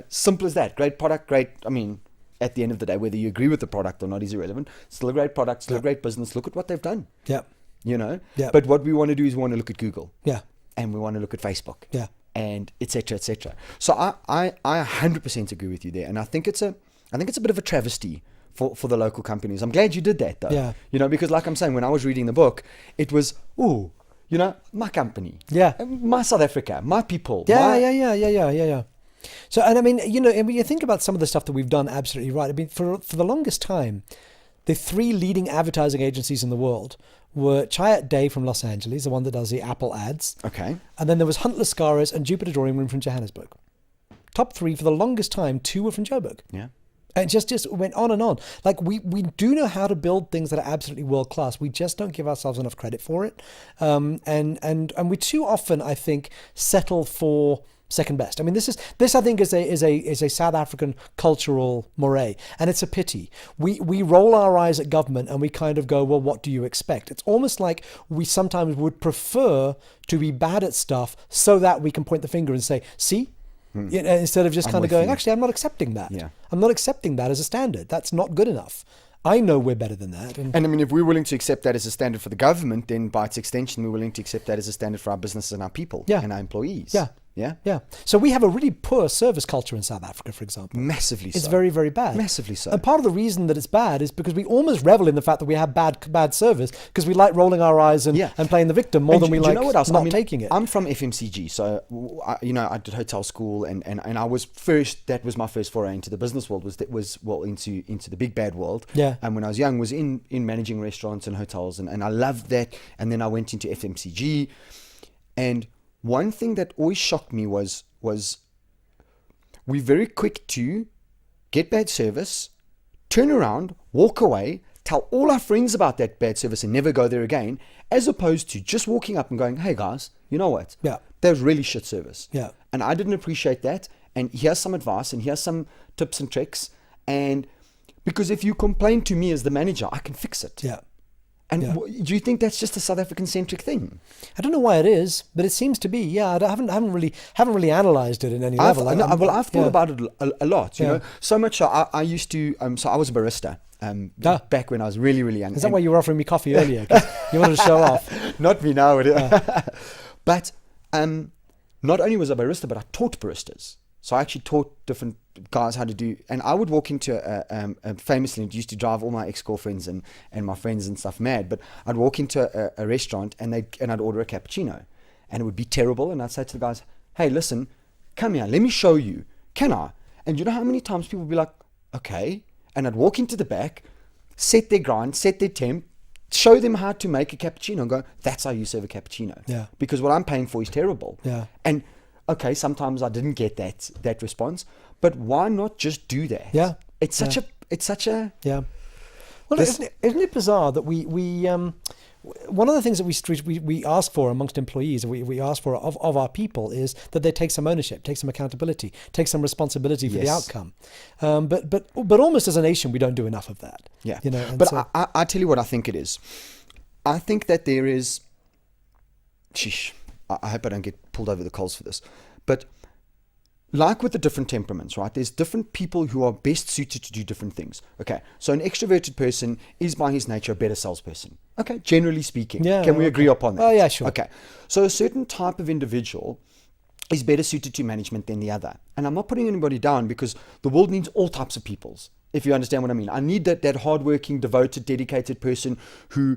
Simple as that. Great product, at the end of the day, whether you agree with the product or not is irrelevant. Still a great product, still a great business. Look at what they've done. Yeah. But what we want to do is we want to look at Google. Yeah. And we want to look at Facebook. Yeah. And et cetera, et cetera. So I 100% agree with you there. And I think it's a bit of a travesty for the local companies. I'm glad you did that though. Yeah. Because like I'm saying, when I was reading the book, it was, my company, my South Africa, my people. Yeah. So, and when you think about some of the stuff that we've done, absolutely right. I mean, for the longest time, the three leading advertising agencies in the world were Chiat Day from Los Angeles, the one that does the Apple ads. Okay. And then there was Huntley and Jupiter Drawing Room from Johannesburg. top 3 for the longest time, 2 were from Joburg. Yeah. And just went on and on. Like we do know how to build things that are absolutely world class. We just don't give ourselves enough credit for it. And we too often, I think, settle for second best. I mean, this I think is a South African cultural moray, and it's a pity. We roll our eyes at government and we kind of go, well, what do you expect? It's almost like we sometimes would prefer to be bad at stuff so that we can point the finger and say, see. You know, instead of just kind of going, actually, I'm not accepting that. Yeah. I'm not accepting that as a standard. That's not good enough. I know we're better than that. And I mean, if we're willing to accept that as a standard for the government, then by its extension, we're willing to accept that as a standard for our businesses and our people and our employees. Yeah. Yeah. Yeah. So we have a really poor service culture in South Africa, for example. Massively so. It's very, very bad. Massively so. And part of the reason that it's bad is because we almost revel in the fact that we have bad service, because we like rolling our eyes and playing the victim more than we like not taking it. I'm from FMCG, so I did hotel school, and I was first. That was my first foray into the business world. Into the big bad world. Yeah. And when I was young, was in managing restaurants and hotels, and I loved that. And then I went into FMCG, and one thing that always shocked me was we're very quick to get bad service, turn around, walk away, tell all our friends about that bad service and never go there again, as opposed to just walking up and going, hey guys, you know what? Yeah. That was really shit service. Yeah. And I didn't appreciate that. And here's some advice and here's some tips and tricks. And because if you complain to me as the manager, I can fix it. Yeah. And do you think that's just a South African centric thing? I don't know why it is, but it seems to be. Yeah, I haven't really analysed it in any level. I've thought about it a lot. You know, so much. I used to. So I was a barista. Back when I was really, really young. Is that why you were offering me coffee earlier? 'Cause you wanted to show off. Not me now. But not only was I a barista, but I taught baristas. So I actually taught different guys how to do, and I would walk into famously, it used to drive all my ex-girlfriends and my friends and stuff mad, but I'd walk into a restaurant and I'd order a cappuccino, and it would be terrible, and I'd say to the guys, hey, listen, come here, let me show you, can I? And you know how many times people would be like, okay, and I'd walk into the back, set their grind, set their temp, show them how to make a cappuccino and go, that's how you serve a cappuccino. Yeah. Because what I'm paying for is terrible. Yeah. And okay, sometimes I didn't get that response, but why not just do that? Yeah. It's such a yeah. Well, isn't it bizarre that we one of the things that we ask for amongst employees, we ask for of our people, is that they take some ownership, take some accountability, take some responsibility for the outcome. But almost as a nation, we don't do enough of that. Yeah. You know. But so, I tell you what I think it is. I think that there is. I hope I don't get pulled over the coals for this, but like with the different temperaments, right? There's different people who are best suited to do different things. Okay, so an extroverted person is by his nature a better salesperson. Okay, generally speaking. Yeah, can we agree upon that? Oh yeah, sure. Okay, so a certain type of individual is better suited to management than the other. And I'm not putting anybody down, because the world needs all types of peoples, if you understand what I mean. I need that hardworking, devoted, dedicated person who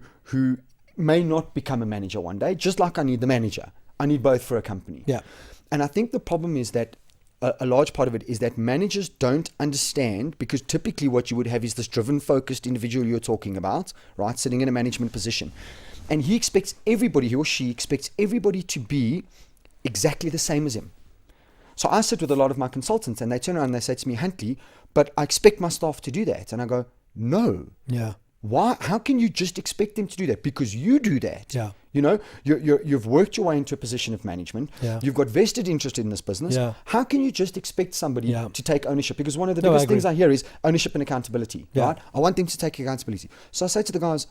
may not become a manager one day, just like I need the manager. I need both for a company. Yeah. And I think the problem is that a large part of it is that managers don't understand, because typically what you would have is this driven, focused individual you're talking about, right, sitting in a management position. And he or she expects everybody to be exactly the same as him. So I sit with a lot of my consultants and they turn around and they say to me, Huntley, but I expect my staff to do that. And I go, no. Yeah. Why? How can you just expect them to do that? Because you do that. Yeah. You know, you've worked your way into a position of management. Yeah. You've got vested interest in this business. Yeah. How can you just expect somebody to take ownership? Because one of the No, biggest I agree. things I hear is ownership and accountability. Yeah. Right? I want them to take accountability. So I say to the guys,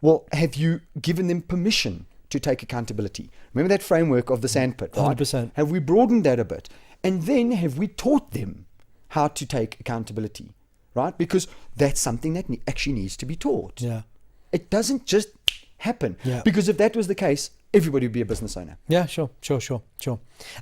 well, have you given them permission to take accountability? Remember that framework of the sandpit, right? 100%. Have we broadened that a bit? And then have we taught them how to take accountability? Right? Because that's something that actually needs to be taught. Yeah. It doesn't just happen. Yeah. Because if that was the case, everybody would be a business owner. Yeah, sure.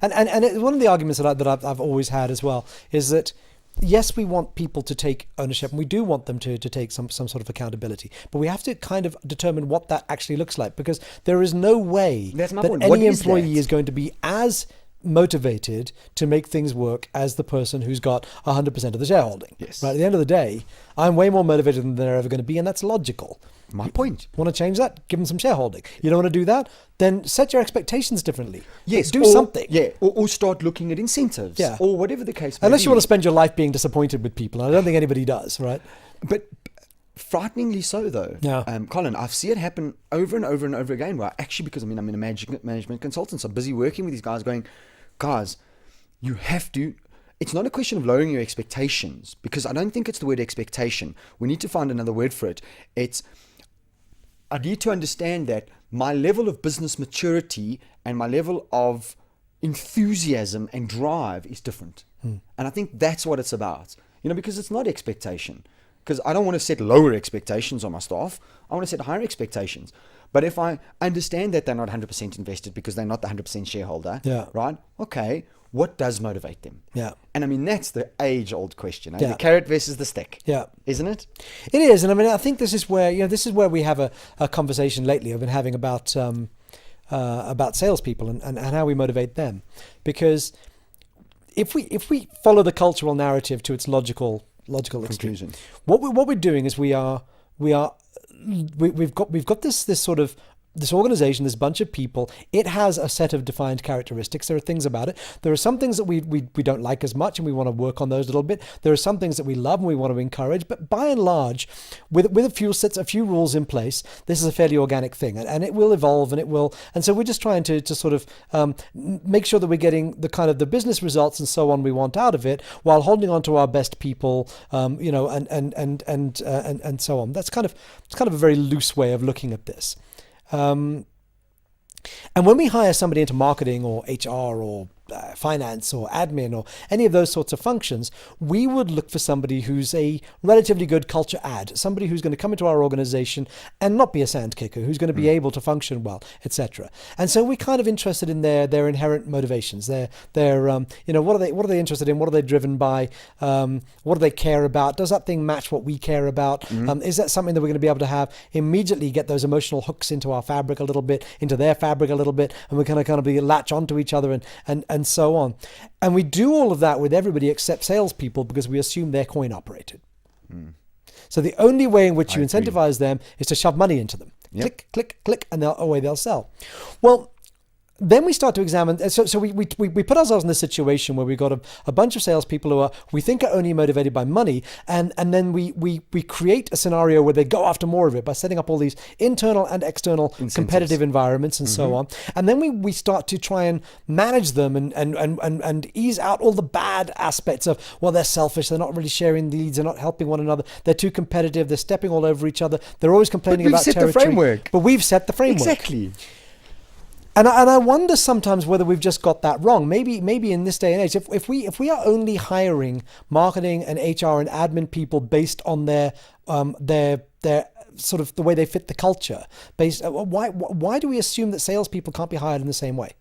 And one of the arguments that I've always had as well is that, yes, we want people to take ownership, and we do want them to take some sort of accountability, but we have to kind of determine what that actually looks like, because there is no way that any employee is going to be as motivated to make things work as the person who's got 100% of the shareholding. Yes. Right. At the end of the day, I'm way more motivated than they're ever going to be, and that's logical. My point. Want to change that? Give them some shareholding. You don't want to do that? Then set your expectations differently. Yes. Do something. Yeah. Or start looking at incentives. Yeah. Or whatever the case may Unless be. you want to spend your life being disappointed with people. And I don't think anybody does, right? But frighteningly so, though. Yeah. Colin, I see it happen over and over and over again. Where actually, because I'm in a management consultant, so I'm busy working with these guys going, guys, you have to... It's not a question of lowering your expectations, because I don't think it's the word expectation. We need to find another word for it. I need to understand that my level of business maturity and my level of enthusiasm and drive is different. And I think that's what it's about, because it's not expectation. Because I don't want to set lower expectations on my staff. I want to set higher expectations. But if I understand that they're not 100% invested because they're not the 100% shareholder, right? Okay, what does motivate them? Yeah. And I mean, that's the age-old question. Yeah. The carrot versus the stick. Yeah. Isn't it? It is. And I mean, I think this is where we have a conversation lately I've been having about salespeople and how we motivate them. Because if we follow the cultural narrative to its logical conclusion, what we're doing is we've got this sort of this organization, this bunch of people. It has a set of defined characteristics. There are things about it. There are some things that we don't like as much, and we want to work on those a little bit. There are some things that we love and we want to encourage. But by and large, with a few rules in place, this is a fairly organic thing, and it will evolve, and so we're just trying to sort of make sure that we're getting the kind of the business results and so on we want out of it, while holding on to our best people, and so on. It's kind of a very loose way of looking at this. And when we hire somebody into marketing or HR or finance or admin or any of those sorts of functions, we would look for somebody who's a relatively good culture add, somebody who's going to come into our organization and not be a sand kicker, who's going to be able to function well, etc. And so we're kind of interested in their inherent motivations. Their what are they interested in? What are they driven by? What do they care about? Does that thing match what we care about? Is that something that we're going to be able to have immediately get those emotional hooks into our fabric a little bit, into their fabric a little bit, and we're going to kind of latch onto each other and so on. And we do all of that with everybody except salespeople because we assume they're coin operated. So the only way in which you incentivize them is to shove money into them. Yep. Click, click, click, and away they'll sell. Well, then we start to examine. So we put ourselves in this situation where we've got a bunch of salespeople who we think are only motivated by money, and then we create a scenario where they go after more of it by setting up all these internal and external incentives, competitive environments, and so on. And then we start to try and manage them and ease out all the bad aspects of, well, they're selfish, they're not really sharing leads, they're not helping one another, they're too competitive, they're stepping all over each other, they're always complaining about territory. But we've set the framework. But we've set the framework. Exactly. And I wonder sometimes whether we've just got that wrong. Maybe in this day and age, if we are only hiring marketing and HR and admin people based on their sort of the way they fit the culture, why do we assume that salespeople can't be hired in the same way?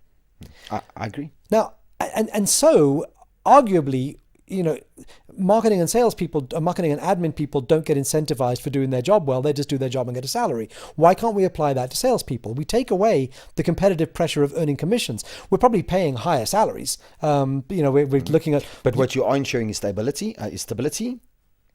I agree. Now, and so arguably, marketing and admin people don't get incentivized for doing their job well. They just do their job and get a salary. Why can't we apply that to salespeople? We take away the competitive pressure of earning commissions. We're probably paying higher salaries. We're looking at. But what you are ensuring is stability.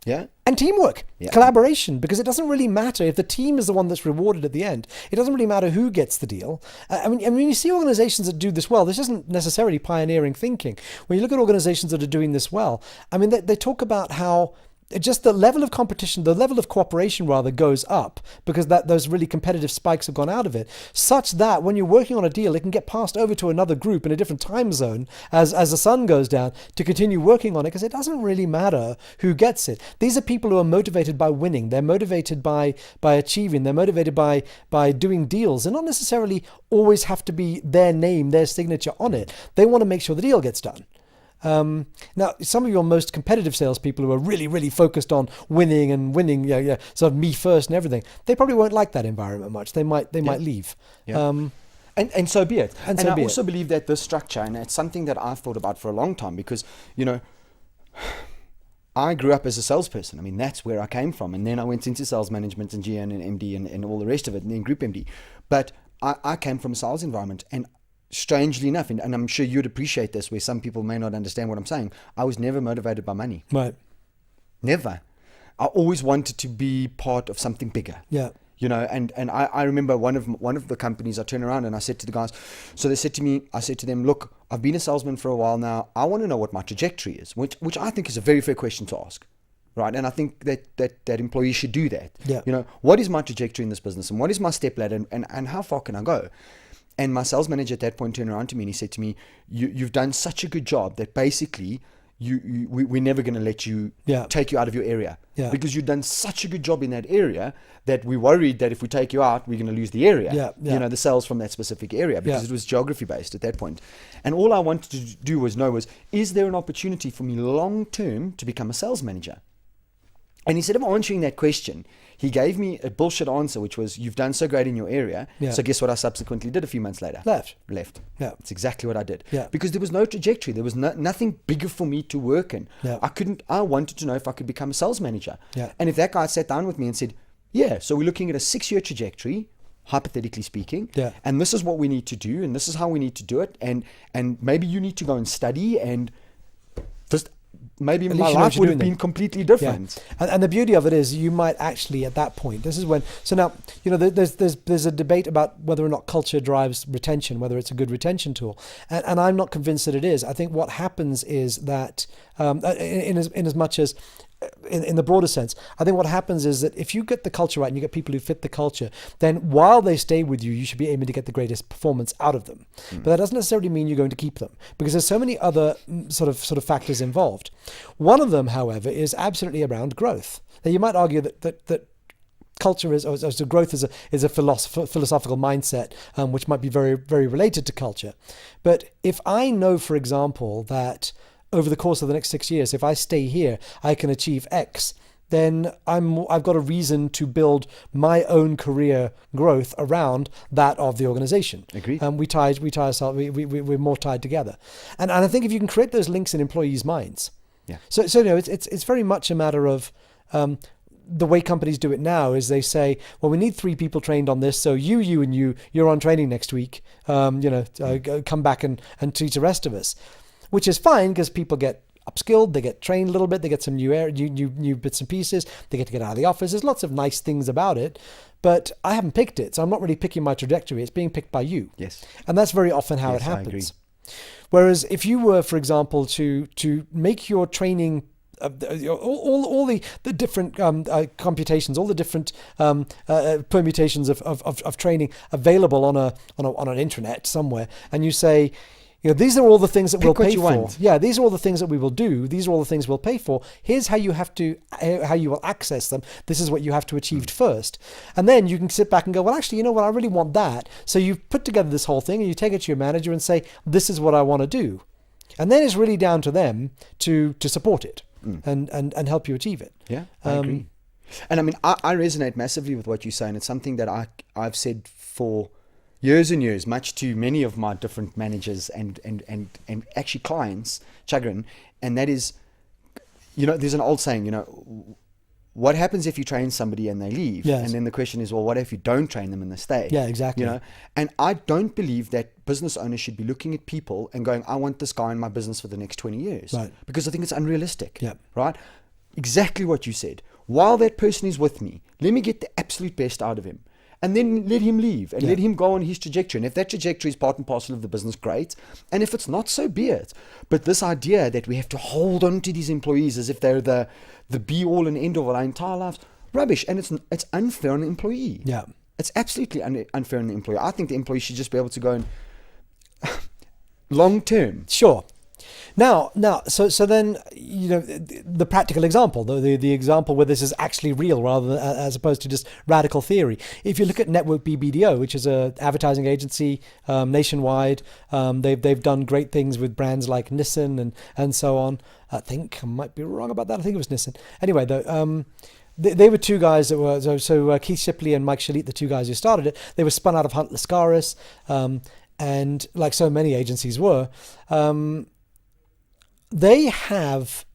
Yeah. And teamwork, collaboration, because it doesn't really matter if the team is the one that's rewarded at the end. It doesn't really matter who gets the deal. I mean, you see organizations that do this well. This isn't necessarily pioneering thinking. When you look at organizations that are doing this well, I mean, they talk about how just the level of competition, the level of cooperation rather, goes up because those really competitive spikes have gone out of it, such that when you're working on a deal, it can get passed over to another group in a different time zone as the sun goes down to continue working on it, because it doesn't really matter who gets it. These are people who are motivated by winning. They're motivated by achieving. They're motivated by doing deals. They not necessarily always have to be their name, their signature on it. They want to make sure the deal gets done. Now, some of your most competitive salespeople who are really, really focused on winning, sort of me first and everything, they probably won't like that environment much. They might leave. Yeah. And so be it. And I also believe that this structure, and it's something that I've thought about for a long time, because, I grew up as a salesperson. I mean, that's where I came from. And then I went into sales management and GN and MD and all the rest of it, and then Group MD. But I came from a sales environment, and strangely enough, and I'm sure you'd appreciate this, where some people may not understand what I'm saying, I was never motivated by money. Right. Never. I always wanted to be part of something bigger. Yeah. You know, and I remember one of the companies, I turned around and I said to the guys, so they said to me, I said to them, look, I've been a salesman for a while now. I want to know what my trajectory is, which I think is a very fair question to ask. Right. And I think that employees should do that. Yeah. You know, what is my trajectory in this business, and what is my step ladder, and how far can I go? And my sales manager at that point turned around to me and he said to me, you've done such a good job that basically we're never going to let you take you out of your area, because you've done such a good job in that area that we're worried that if we take you out, we're going to lose the area, you know, the sales from that specific area, because it was geography based at that point. And all I wanted to do was know is there an opportunity for me long term to become a sales manager? And instead of answering that question, he gave me a bullshit answer, which was, you've done so great in your area. Yeah. So guess what I subsequently did a few months later? Left. Yeah. That's exactly what I did. Yeah. Because there was no trajectory. There was nothing bigger for me to work in. Yeah. I wanted to know if I could become a sales manager. Yeah. And if that guy sat down with me and said, yeah, so we're looking at a 6-year trajectory, hypothetically speaking, and this is what we need to do, and this is how we need to do it, and maybe you need to go and study, and just maybe my life would have been completely different. Yeah. And the beauty of it is, you might actually at that point, this is when, so now, you know, there's a debate about whether or not culture drives retention, whether it's a good retention tool. And I'm not convinced that it is. I think what happens is that, in as much as, in the broader sense, I think what happens is that if you get the culture right and you get people who fit the culture, then while they stay with you, you should be aiming to get the greatest performance out of them. But that doesn't necessarily mean you're going to keep them, because there's so many other sort of factors involved. One of them, however, is absolutely around growth. Now, you might argue that culture growth is a philosophical mindset, which might be very, very related to culture. But if I know, for example, that over the course of the next 6 years, if I stay here, I can achieve X, then I've got a reason to build my own career growth around that of the organization. Agreed. We're more tied together. And I think if you can create those links in employees' minds. Yeah. So you know, it's very much a matter of, the way companies do it now is they say, well, we need 3 people trained on this. So you're on training next week. Come back and teach the rest of us. Which is fine, because people get upskilled, they get trained a little bit, they get some new bits and pieces, they get to get out of the office. There's lots of nice things about it, but I haven't picked it, so I'm not really picking my trajectory. It's being picked by you. Yes. And that's very often how it happens. Whereas if you were, for example, to make your training all the different computations, all the different permutations of training available on an intranet somewhere, and you say, you know, these are all the things that we'll pay for. Yeah, these are all the things that we will do. These are all the things we'll pay for. Here's how you will access them. This is what you have to achieve first. And then you can sit back and go, well, actually, you know what? I really want that. So you've put together this whole thing and you take it to your manager and say, this is what I want to do. And then it's really down to them to support it and help you achieve it. Yeah, I agree. And I mean, I resonate massively with what you say, and it's something that I've said for years and years, much to many of my different managers and actually clients' chagrin. And that is, you know, there's an old saying, you know, what happens if you train somebody and they leave? Yes. And then the question is, well, what if you don't train them and they stay? Yeah, exactly. You know, and I don't believe that business owners should be looking at people and going, I want this guy in my business for the next 20 years. Right. Because I think it's unrealistic. Yeah. Right? Exactly what you said. While that person is with me, let me get the absolute best out of him. And then let him leave and let him go on his trajectory. And if that trajectory is part and parcel of the business, great. And if it's not, so be it. But this idea that we have to hold on to these employees as if they're the be all and end all of our entire lives, rubbish. And it's unfair on the employee. Yeah. It's absolutely unfair on the employee. I think the employee should just be able to go and long term. Sure. Now, so then, you know, the practical example, the example where this is actually real rather than as opposed to just radical theory. If you look at gnwoQd BDO, which is an advertising agency nationwide, they've done great things with brands like Nissan and so on. I think I might be wrong about that. I think it was Nissan. Anyway, though. They were 2 guys that were Keith Shipley and Mike Shalit, the 2 guys who started it. They were spun out of Huntley, and like so many agencies were. They have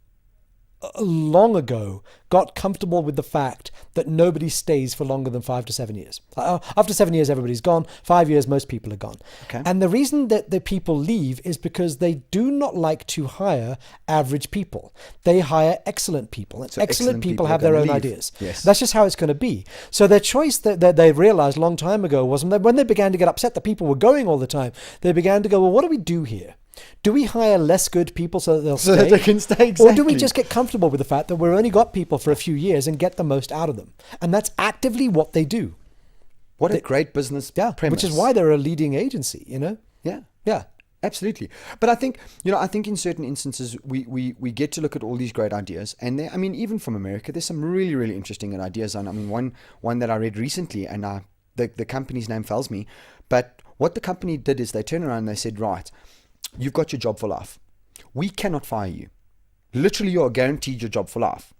long ago got comfortable with the fact that nobody stays for longer than 5 to 7 years. After 7 years, everybody's gone. 5 years, most people are gone. Okay. And the reason that the people leave is because they do not like to hire average people. They hire excellent people. And So excellent people are have their gonna own leave. ideas. Yes. That's just how it's going to be. So their choice that they realized a long time ago was when they began to get upset that people were going all the time, they began to go, well, what do we do here? Do we hire less good people so that they'll stay? So that they can stay, exactly. Or do we just get comfortable with the fact that we've only got people for a few years and get the most out of them? And that's actively what they do. What a great business premise. Which is why they're a leading agency, you know? Yeah. Yeah. Absolutely. But I think, I think in certain instances, we get to look at all these great ideas. And even from America, there's some really, really interesting ideas. And I mean, one that I read recently, and the company's name fails me, but what the company did is they turned around and they said, right, you've got your job for life. We cannot fire you. Literally, you are guaranteed your job for life.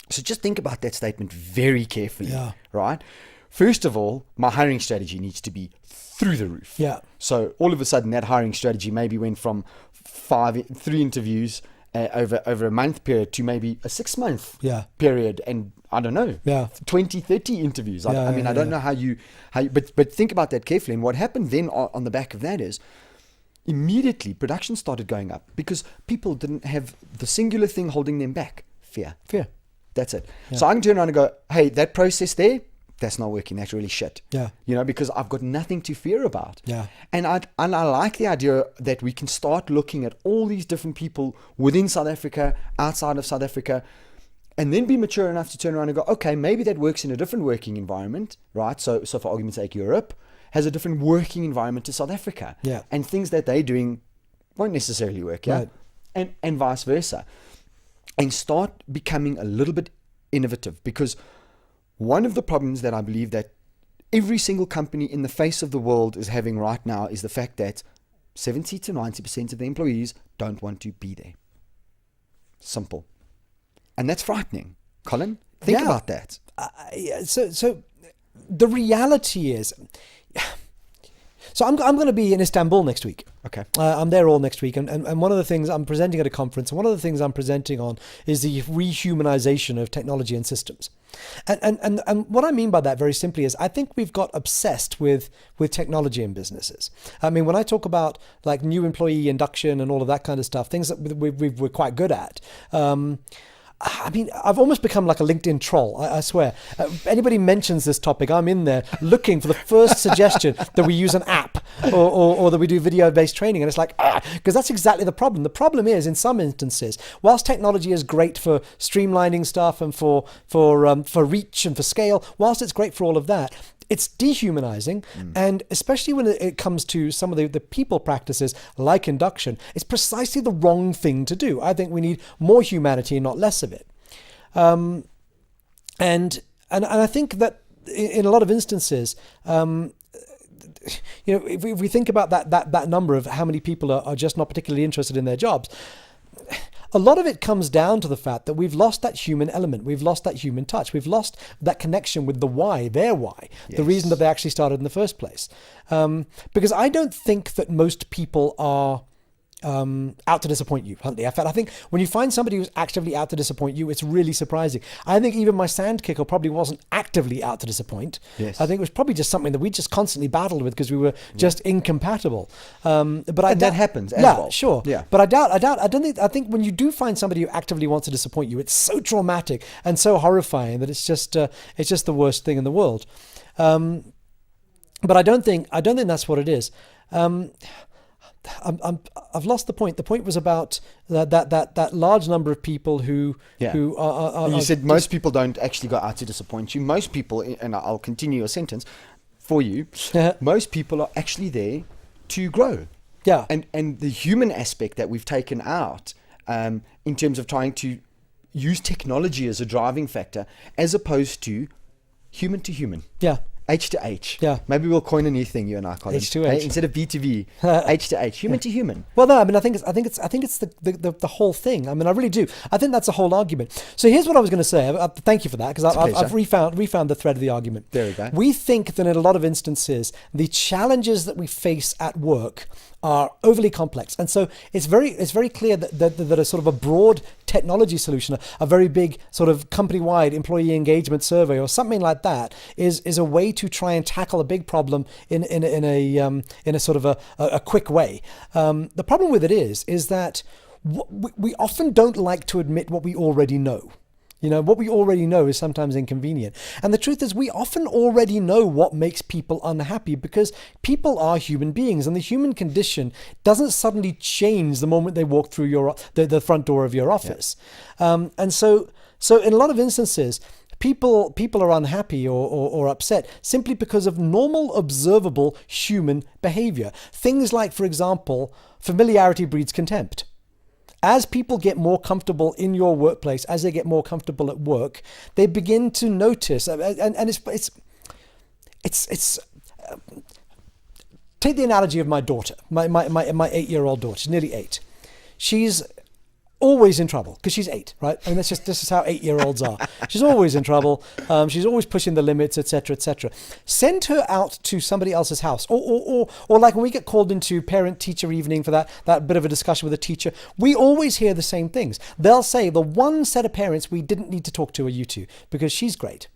So just think about that statement very carefully, right? First of all, my hiring strategy needs to be through the roof. Yeah. So all of a sudden, that hiring strategy maybe went from 3 interviews over a month period to maybe a 6-month period, and I don't know, 20, 30 interviews. I don't know how you, but think about that carefully. And what happened then on the back of that is, immediately production started going up because people didn't have the singular thing holding them back: fear. That's it. So I can turn around and go, hey, that process there, that's not working. That's really shit. Yeah. Because I've got nothing to fear about. Yeah. And I like the idea that we can start looking at all these different people within South Africa, outside of South Africa, and then be mature enough to turn around and go, okay, maybe that works in a different working environment, right? So for argument's sake, Europe has a different working environment to South Africa. Yeah. And things that they're doing won't necessarily work. Yeah. Right. And vice versa. And start becoming a little bit innovative, because one of the problems that I believe that every single company in the face of the world is having right now is the fact that 70 to 90% of the employees don't want to be there. Simple. And that's frightening. Colin, think about that. So the reality is, so I'm going to be in Istanbul next week. Okay. I'm there all next week. And one of the things I'm presenting at a conference, and one of the things I'm presenting on is the rehumanization of technology and systems. And what I mean by that very simply is I think we've got obsessed with technology in businesses. I mean, when I talk about like new employee induction and all of that kind of stuff, things that we're quite good at, I mean, I've almost become like a LinkedIn troll, I swear. Anybody mentions this topic, I'm in there looking for the first suggestion that we use an app or that we do video-based training. And it's like, because that's exactly the problem. The problem is, in some instances, whilst technology is great for streamlining stuff and for reach and for scale, whilst it's great for all of that, it's dehumanizing, and especially when it comes to some of the people practices like induction, it's precisely the wrong thing to do. I think we need more humanity and not less of it. And I think that in a lot of instances, if we think about that number of how many people are just not particularly interested in their jobs, a lot of it comes down to the fact that we've lost that human element. We've lost that human touch. We've lost that connection with the why, their why, the reason that they actually started in the first place. Because I don't think that most people are out to disappoint you, Huntley. I think when you find somebody who's actively out to disappoint you, it's really surprising. I think even my sand kicker probably wasn't actively out to disappoint. Yes. I think it was probably just something that we just constantly battled with because we were just incompatible. But that happens as well. Sure. Yeah. But I think when you do find somebody who actively wants to disappoint you, it's so traumatic and so horrifying that it's just the worst thing in the world. But I don't think that's what it is. I've lost the point. The point was about that large number of people who are you said most people don't actually go out to disappoint you. Most people, and I'll continue your sentence for you, most people are actually there to grow. Yeah. And the human aspect that we've taken out in terms of trying to use technology as a driving factor as opposed to human to human. Yeah. H to H. Yeah. Maybe we'll coin a new thing, you and I, Colin. H to H. Instead of B to V, H to H, human to human. Well, no, I mean, I think it's the whole thing. I mean, I really do. I think that's the whole argument. So here's what I was going to say. Thank you for that, because I've refound the thread of the argument. There we go. We think that in a lot of instances, the challenges that we face at work are overly complex. And so it's very clear that a sort of a broad technology solution, a very big sort of company-wide employee engagement survey or something like that is a way to try and tackle a big problem in a sort of a quick way. The problem with it is that we often don't like to admit what we already know. What we already know is sometimes inconvenient. And the truth is we often already know what makes people unhappy because people are human beings and the human condition doesn't suddenly change the moment they walk through the front door of your office. Yeah. And so in a lot of instances, people are unhappy or upset simply because of normal, observable human behavior. Things like, for example, familiarity breeds contempt. As people get more comfortable in your workplace, as they get more comfortable at work, they begin to notice, and it's take the analogy of my daughter, my 8-year-old daughter. She's nearly 8. She's always in trouble because she's 8, right? I mean, this is how 8-year-olds are. She's always in trouble. She's always pushing the limits, etc., etc. Send her out to somebody else's house, or like when we get called into parent-teacher evening for that bit of a discussion with a teacher, we always hear the same things. They'll say the one set of parents we didn't need to talk to are you two because she's great,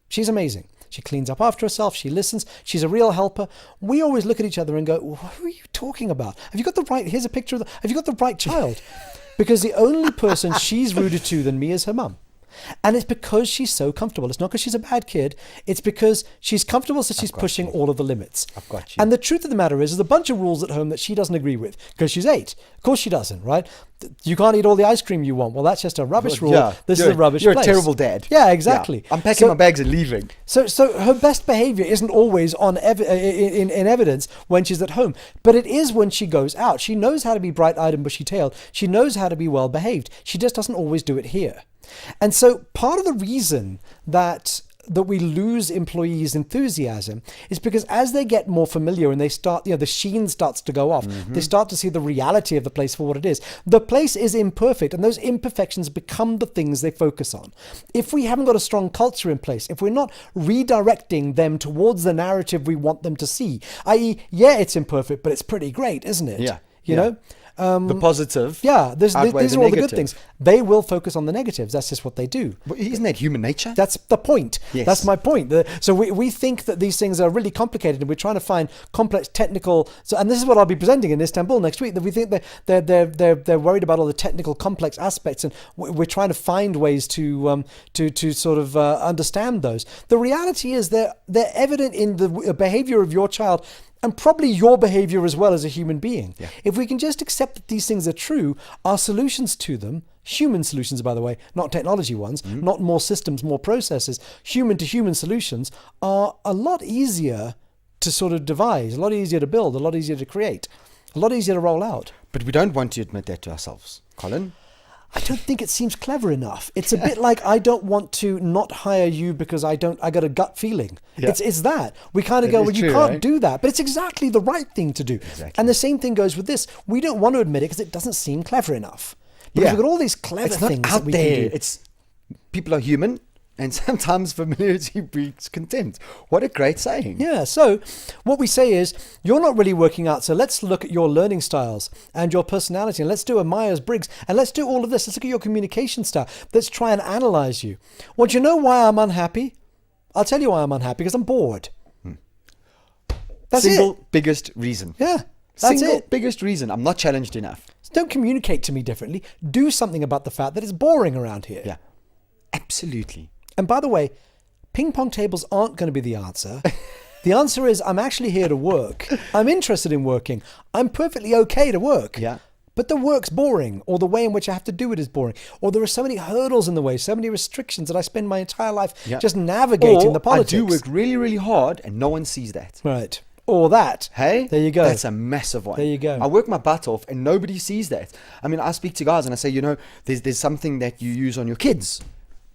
she's amazing. She cleans up after herself. She listens. She's a real helper. We always look at each other and go, "Who are you talking about? Have you got the right? Here's a picture of have you got the right child?" Because the only person she's ruder to than me is her mum. And it's because she's so comfortable. It's not because she's a bad kid. It's because she's comfortable, so she's pushing all of the limits. I've got you. And the truth of the matter is there's a bunch of rules at home that she doesn't agree with because she's 8. Of course she doesn't, right? You can't eat all the ice cream you want. Well, that's just a rubbish rule. Yeah, this is a rubbish place. You're a terrible dad. Yeah, exactly. Yeah. I'm packing my bags and leaving. So her best behavior isn't always in evidence when she's at home, but it is when she goes out. She knows how to be bright-eyed and bushy-tailed. She knows how to be well-behaved. She just doesn't always do it here. And so part of the reason that we lose employees' enthusiasm is because as they get more familiar and they start, the sheen starts to go off, they start to see the reality of the place for what it is. The place is imperfect and those imperfections become the things they focus on. If we haven't got a strong culture in place, if we're not redirecting them towards the narrative we want them to see, i.e., yeah, it's imperfect, but it's pretty great, isn't it? Yeah. You know? The positive. Yeah, these are all the good things. They will focus on the negatives. That's just what they do. But isn't that human nature? That's the point. Yes. That's my point. So we think that these things are really complicated and we're trying to find complex technical. And this is what I'll be presenting in Istanbul next week, that we think that they're worried about all the technical complex aspects and we're trying to find ways to sort of understand those. The reality is they're evident in the behavior of your child and probably your behavior as well as a human being. Yeah. If we can just accept that these things are true, our solutions to them, human solutions, by the way, not technology ones, not more systems, more processes, human to human solutions are a lot easier to sort of devise, a lot easier to build, a lot easier to create, a lot easier to roll out. But we don't want to admit that to ourselves, Colin. I don't think it seems clever enough. It's a bit like I don't want to not hire you because I got a gut feeling. Yeah. It's that. We kind of go, well, you can't do that. But it's exactly the right thing to do. Exactly. And the same thing goes with this. We don't want to admit it because it doesn't seem clever enough. Because we've got all these clever things that we can do. People are human. And sometimes familiarity breeds contempt. What a great saying. Yeah, so what we say is, you're not really working out, so let's look at your learning styles and your personality, and let's do a Myers-Briggs, and let's do all of this. Let's look at your communication style. Let's try and analyze you. Well, do you know why I'm unhappy? I'll tell you why I'm unhappy, because I'm bored. That's Single biggest reason. Yeah, that's Single biggest reason. I'm not challenged enough. So don't communicate to me differently. Do something about the fact that it's boring around here. Yeah, absolutely. And by the way, ping pong tables aren't going to be the answer. The answer is I'm actually here to work. I'm interested in working. I'm perfectly okay to work. Yeah. But the work's boring, or the way in which I have to do it is boring, or there are so many hurdles in the way, so many restrictions that I spend my entire life just navigating the politics. I do work really, really hard and no one sees that. Right. Or that. Hey? There you go. That's a massive one. There you go. I work my butt off and nobody sees that. I mean, I speak to guys and I say, there's something that you use on your kids.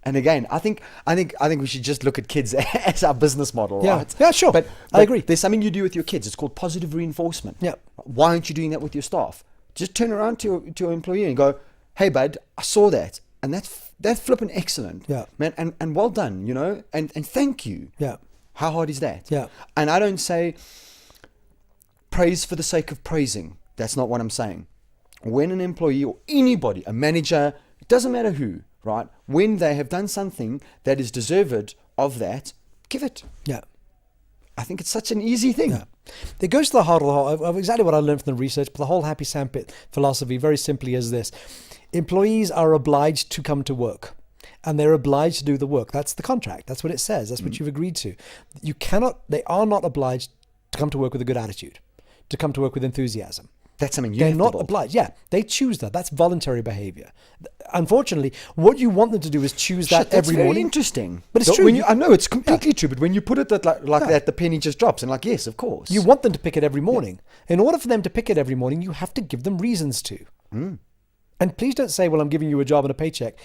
And again, I think we should just look at kids as our business model, right? Yeah, sure. But I agree. There's something you do with your kids. It's called positive reinforcement. Yeah. Why aren't you doing that with your staff? Just turn around to your employee and go, "Hey, bud, I saw that, and that's flipping excellent, man, and well done, and thank you." Yeah. How hard is that? Yeah. And I don't say praise for the sake of praising. That's not what I'm saying. When an employee or anybody, a manager, it doesn't matter who, right? When they have done something that is deserved of that, give it. Yeah. I think it's such an easy thing. Yeah. It goes to the heart of exactly what I learned from the research, but the whole Happy Sandpit philosophy very simply is this. Employees are obliged to come to work, and they're obliged to do the work. That's the contract. That's what it says. That's what you've agreed to. They are not obliged to come to work with a good attitude, to come to work with enthusiasm. That's something you They're have to not build. obliged. Yeah, they choose that. That's voluntary behavior. Unfortunately, what you want them to do is choose that That's every very morning. interesting. But it's true. When I know it's completely true, but when you put it that that, the penny just drops. And like, yes, of course. You want them to pick it every morning. In order for them to pick it every morning, you have to give them reasons to. And please don't say, well, I'm giving you a job and a paycheck.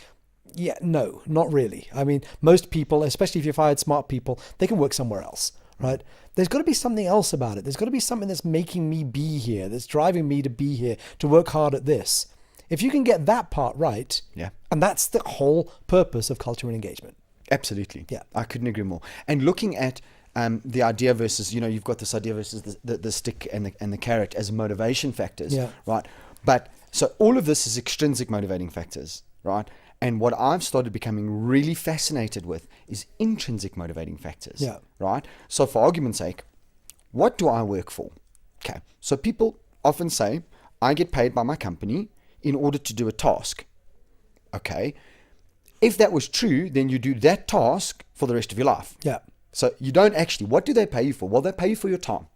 Yeah, no, not really. I mean, most people, especially if you've hired smart people, they can work somewhere else, right? There's got to be something else about it. There's got to be something that's making me be here, that's driving me to be here, to work hard at this. If you can get that part right, and that's the whole purpose of culture and engagement. Absolutely. Yeah. I couldn't agree more. And looking at the idea versus, you've got this idea versus the stick and the carrot as motivation factors, right? But so all of this is extrinsic motivating factors, right? And what I've started becoming really fascinated with is intrinsic motivating factors, right? So for argument's sake, what do I work for? Okay. So people often say, I get paid by my company in order to do a task. Okay. If that was true, then you do that task for the rest of your life. Yeah. So you don't actually, what do they pay you for? Well, they pay you for your time.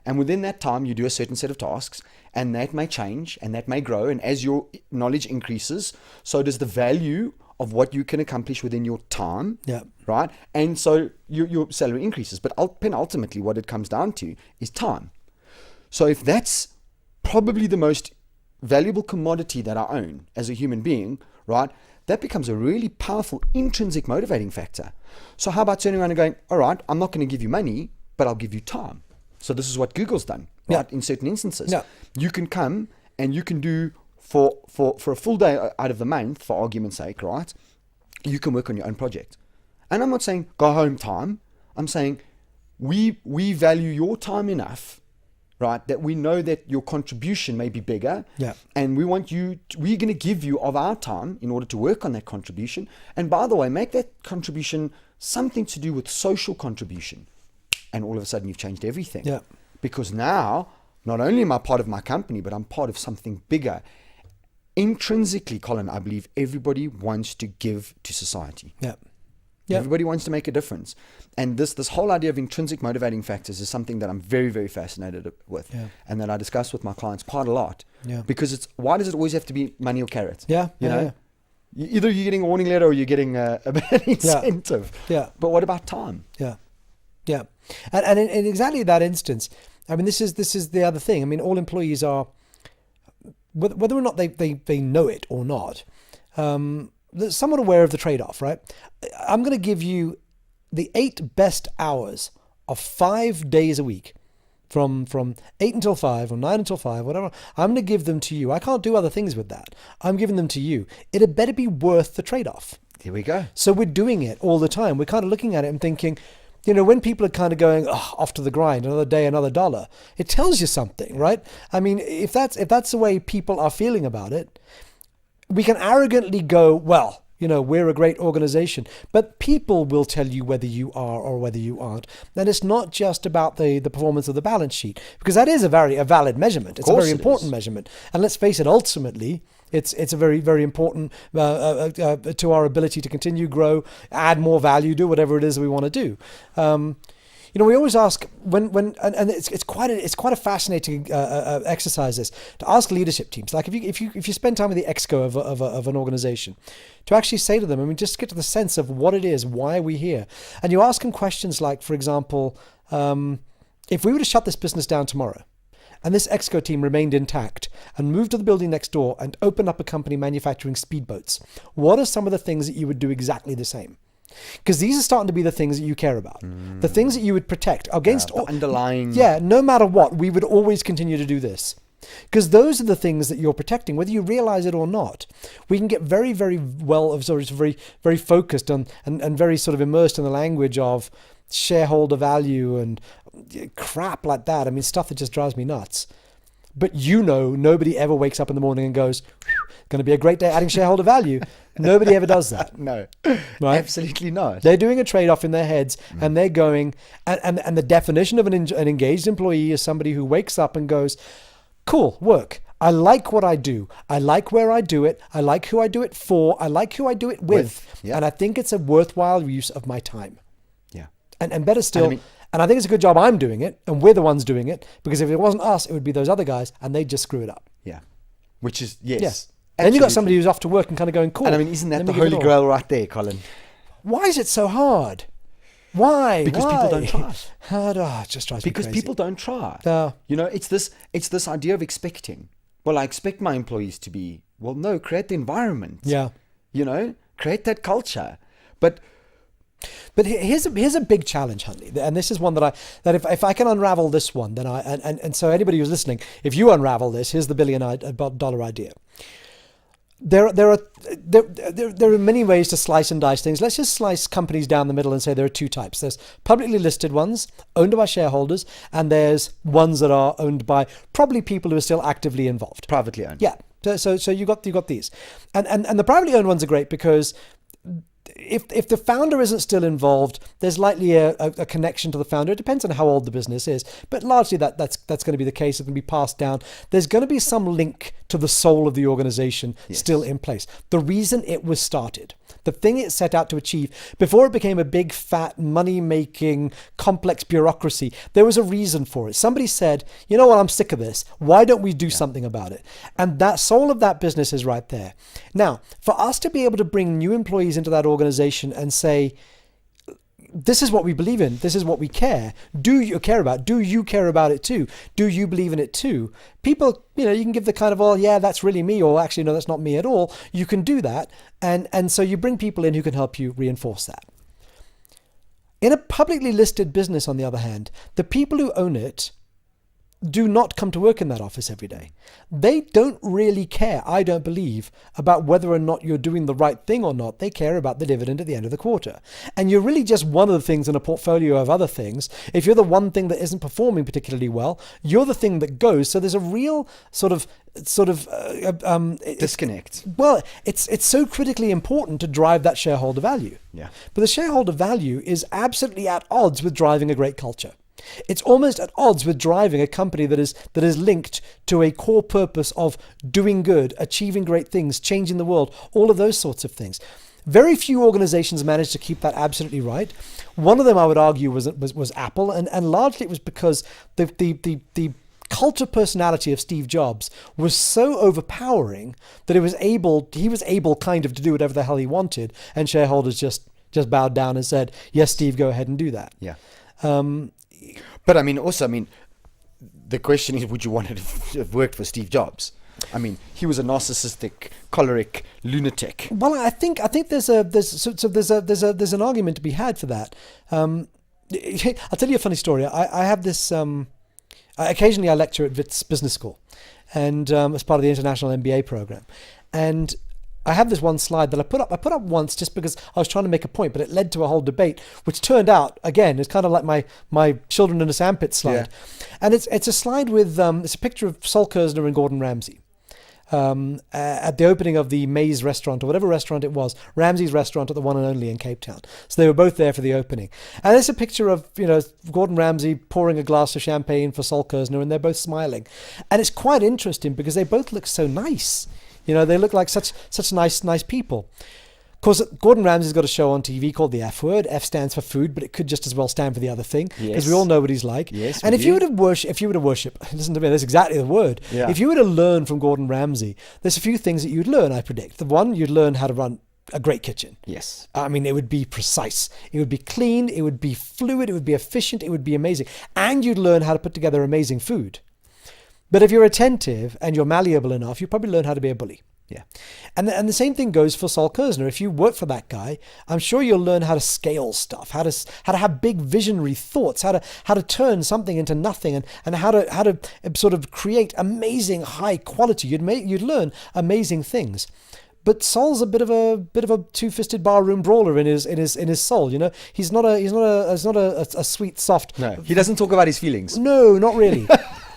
And within that time, you do a certain set of tasks, and that may change and that may grow. And as your knowledge increases, so does the value of what you can accomplish within your time. Yeah. Right. And so your salary increases. But ultimately, what it comes down to is time. So if that's probably the most valuable commodity that I own as a human being, right, that becomes a really powerful intrinsic motivating factor. So how about turning around and going, all right, I'm not going to give you money, but I'll give you time. So this is what Google's done, right? In certain instances, you can come and you can do for a full day out of the month, for argument's sake, right? You can work on your own project. And I'm not saying go home time. I'm saying we value your time enough, right, that we know that your contribution may be bigger. Yeah. And we're going to give you of our time in order to work on that contribution. And by the way, make that contribution something to do with social contribution. And all of a sudden you've changed everything. Yeah. Because now, not only am I part of my company, but I'm part of something bigger. Intrinsically, Colin, I believe everybody wants to give to society. Yeah. Yeah. Everybody wants to make a difference. And this whole idea of intrinsic motivating factors is something that I'm very, very fascinated with. Yeah. And that I discuss with my clients quite a lot. Yeah. Because why does it always have to be money or carrot? Yeah. You know? Either you're getting a warning letter or you're getting a bad incentive. Yeah. But what about time? Yeah. Yeah. And in exactly that instance, I mean, this is the other thing. I mean, all employees are, whether or not they know it or not, they're somewhat aware of the trade-off, right? I'm going to give you the 8 best hours of 5 days a week, from 8 until 5 or 9 until 5, whatever. I'm going to give them to you. I can't do other things with that. I'm giving them to you. It had better be worth the trade-off. Here we go. So we're doing it all the time. We're kind of looking at it and thinking, when people are kind of going off to the grind, another day, another dollar, it tells you something, right? I mean, if that's the way people are feeling about it, we can arrogantly go, well, we're a great organization, but people will tell you whether you are or whether you aren't. And it's not just about the performance of the balance sheet, because that is a valid measurement. It's a very important measurement. And let's face it, ultimately, it's a very, very important to our ability to continue, grow, add more value, do whatever it is we want to do. We always ask and it's quite a fascinating exercise this, to ask leadership teams, like if you spend time with the exco of an organization, to actually say to them, I mean, just get to the sense of what it is, why are we here, and you ask them questions like, for example, if we were to shut this business down tomorrow, and this exco team remained intact and moved to the building next door and opened up a company manufacturing speedboats, what are some of the things that you would do exactly the same? Because these are starting to be the things that you care about. The things that you would protect against the underlying. Yeah, no matter what, we would always continue to do this. Because those are the things that you're protecting, whether you realize it or not. We can get very, very very, very focused on and very sort of immersed in the language of shareholder value and crap like that. I mean, stuff that just drives me nuts. But nobody ever wakes up in the morning and goes, going to be a great day adding shareholder value. Nobody ever does that. No, right? Absolutely not. They're doing a trade-off in their heads, and they're going, and the definition of an engaged employee is somebody who wakes up and goes, cool, work. I like what I do. I like where I do it. I like who I do it for. I like who I do it with. Yeah. And I think it's a worthwhile use of my time. Yeah. And better still, and I think it's a good job I'm doing it, and we're the ones doing it, because if it wasn't us, it would be those other guys, and they'd just screw it up. Yeah. Which is, yes. Yes. Then you've got somebody who's off to work and kind of going, cool. And I mean, isn't that the holy grail right there, Colin? Why is it so hard? Why? Because people don't try. It just drives me crazy. Because people don't try. You know, it's this idea of expecting. Well, I expect my employees to be, well, no, create the environment. Yeah. You know, create that culture. But here's a big challenge, Huntley, and this is one that if I can unravel this one, then and so anybody who's listening, if you unravel this, here's the $1 billion idea. There are many ways to slice and dice things. Let's just slice companies down the middle and say there are two types. There's publicly listed ones owned by shareholders, and there's ones that are owned by probably people who are still actively involved. Privately owned. Yeah. So you got these, and the privately owned ones are great because if the founder isn't still involved, there's likely a connection to the founder. It depends on how old the business is, but largely that's going to be the case. It's going to be passed down. There's going to be some link to the soul of the organization still in place. The reason it was started, the thing it set out to achieve, before it became a big, fat, money-making, complex bureaucracy, there was a reason for it. Somebody said, you know what, I'm sick of this. Why don't we do something about it? And that soul of that business is right there. Now, for us to be able to bring new employees into that organization and say, this is what we believe in, this is what we care. Do you care about? Do you care about it too? Do you believe in it too? People, you can give the kind of, oh yeah, that's really me, or actually no, that's not me at all. You can do that. And so you bring people in who can help you reinforce that. In a publicly listed business, on the other hand, the people who own it do not come to work in that office every day. They don't really care, I don't believe, about whether or not you're doing the right thing or not. They care about the dividend at the end of the quarter. And you're really just one of the things in a portfolio of other things. If you're the one thing that isn't performing particularly well, you're the thing that goes. So there's a real sort of disconnect. Well, it's so critically important to drive that shareholder value. Yeah. But the shareholder value is absolutely at odds with driving a great culture. It's almost at odds with driving a company that is linked to a core purpose of doing good, achieving great things, changing the world, all of those sorts of things. Very few organizations managed to keep that absolutely right. One of them, I would argue, was Apple, and largely it was because the culture personality of Steve Jobs was so overpowering that he was able kind of to do whatever the hell he wanted, and shareholders just bowed down and said, yes, Steve, go ahead and do that. Yeah. But the question is, would you want to have worked for Steve Jobs? I mean, he was a narcissistic, choleric lunatic. Well, I think there's an argument to be had for that. I'll tell you a funny story. I have this. Occasionally, I lecture at Wits Business School, and as part of the international MBA program, and I have this one slide that I put up once just because I was trying to make a point, but it led to a whole debate, which turned out, again, it's kind of like my children in a sandpit slide. Yeah. And it's a slide with, it's a picture of Sol Kerzner and Gordon Ramsay at the opening of the Maze restaurant, or whatever restaurant it was, Ramsay's restaurant at the One and Only in Cape Town. So they were both there for the opening. And it's a picture of, Gordon Ramsay pouring a glass of champagne for Sol Kerzner, and they're both smiling. And it's quite interesting because they both look so nice. They look like such nice people. Of course, Gordon Ramsay's got a show on TV called The F Word. F stands for food, but it could just as well stand for the other thing, because we all know what he's like. Yes, and if you were to worship, listen to me, that's exactly the word. Yeah. If you were to learn from Gordon Ramsay, there's a few things that you'd learn, I predict. The one, you'd learn how to run a great kitchen. Yes. I mean, it would be precise. It would be clean. It would be fluid. It would be efficient. It would be amazing. And you'd learn how to put together amazing food. But if you're attentive and you're malleable enough, you probably learn how to be a bully. Yeah. And the same thing goes for Sol Kerzner. If you work for that guy, I'm sure you'll learn how to scale stuff, how to have big visionary thoughts, how to turn something into nothing, and how to sort of create amazing high quality. You'd learn amazing things. but Sol's a bit of a two-fisted barroom brawler in his soul. You know, he's not a sweet, soft. No, he doesn't talk about his feelings. No, not really.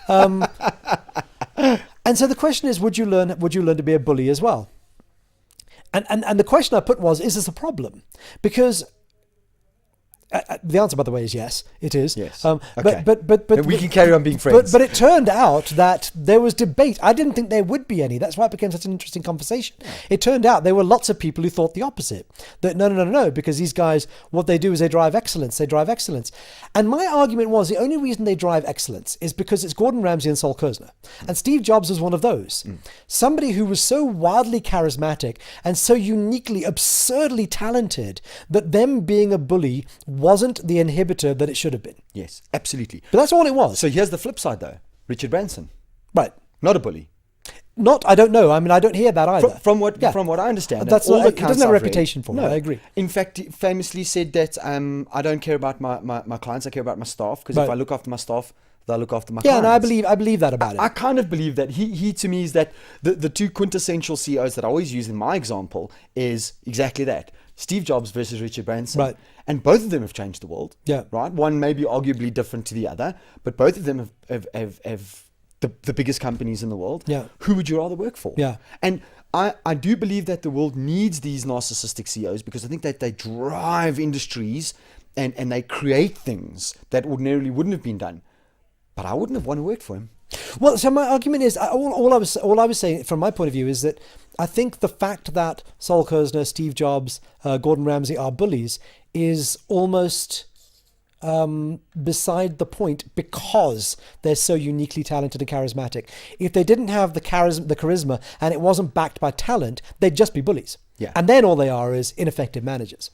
And so the question is, would you learn to be a bully as well? And the question I put was, is this a problem? Because the answer, by the way, is yes. It is. Yes. Okay. But we can carry on being friends. But it turned out that there was debate. I didn't think there would be any. That's why it became such an interesting conversation. Yeah. It turned out there were lots of people who thought the opposite. That no, because these guys, what they do is they drive excellence. And my argument was the only reason they drive excellence is because it's Gordon Ramsay and Sol Kerzner. And Steve Jobs was one of those. Somebody who was so wildly charismatic and so uniquely, absurdly talented that them being a bully wasn't the inhibitor that it should have been. Yes, absolutely. But that's all it was. So here's the flip side, though. Richard Branson. Right. Not a bully. I don't know. I mean, I don't hear that either. From what I understand. That's all. He doesn't have a reputation for it. I agree. In fact, he famously said that I don't care about my clients. I care about my staff, because if I look after my staff, they'll look after my clients. Yeah, and I believe that about it. I kind of believe that. He to me is that the two quintessential CEOs that I always use in my example is exactly that. Steve Jobs versus Richard Branson. Right. And both of them have changed the world. Yeah. Right. One may be arguably different to the other, but both of them have the biggest companies in the world. Yeah. Who would you rather work for? Yeah. And I do believe that the world needs these narcissistic CEOs, because I think that they drive industries and they create things that ordinarily wouldn't have been done. But I wouldn't have wanted to work for him. Well, so my argument is, all I was saying from my point of view is that I think the fact that Sol Kerzner, Steve Jobs, Gordon Ramsay are bullies is almost beside the point, because they're so uniquely talented and charismatic. If they didn't have the charisma and it wasn't backed by talent, they'd just be bullies. Yeah. And then all they are is ineffective managers.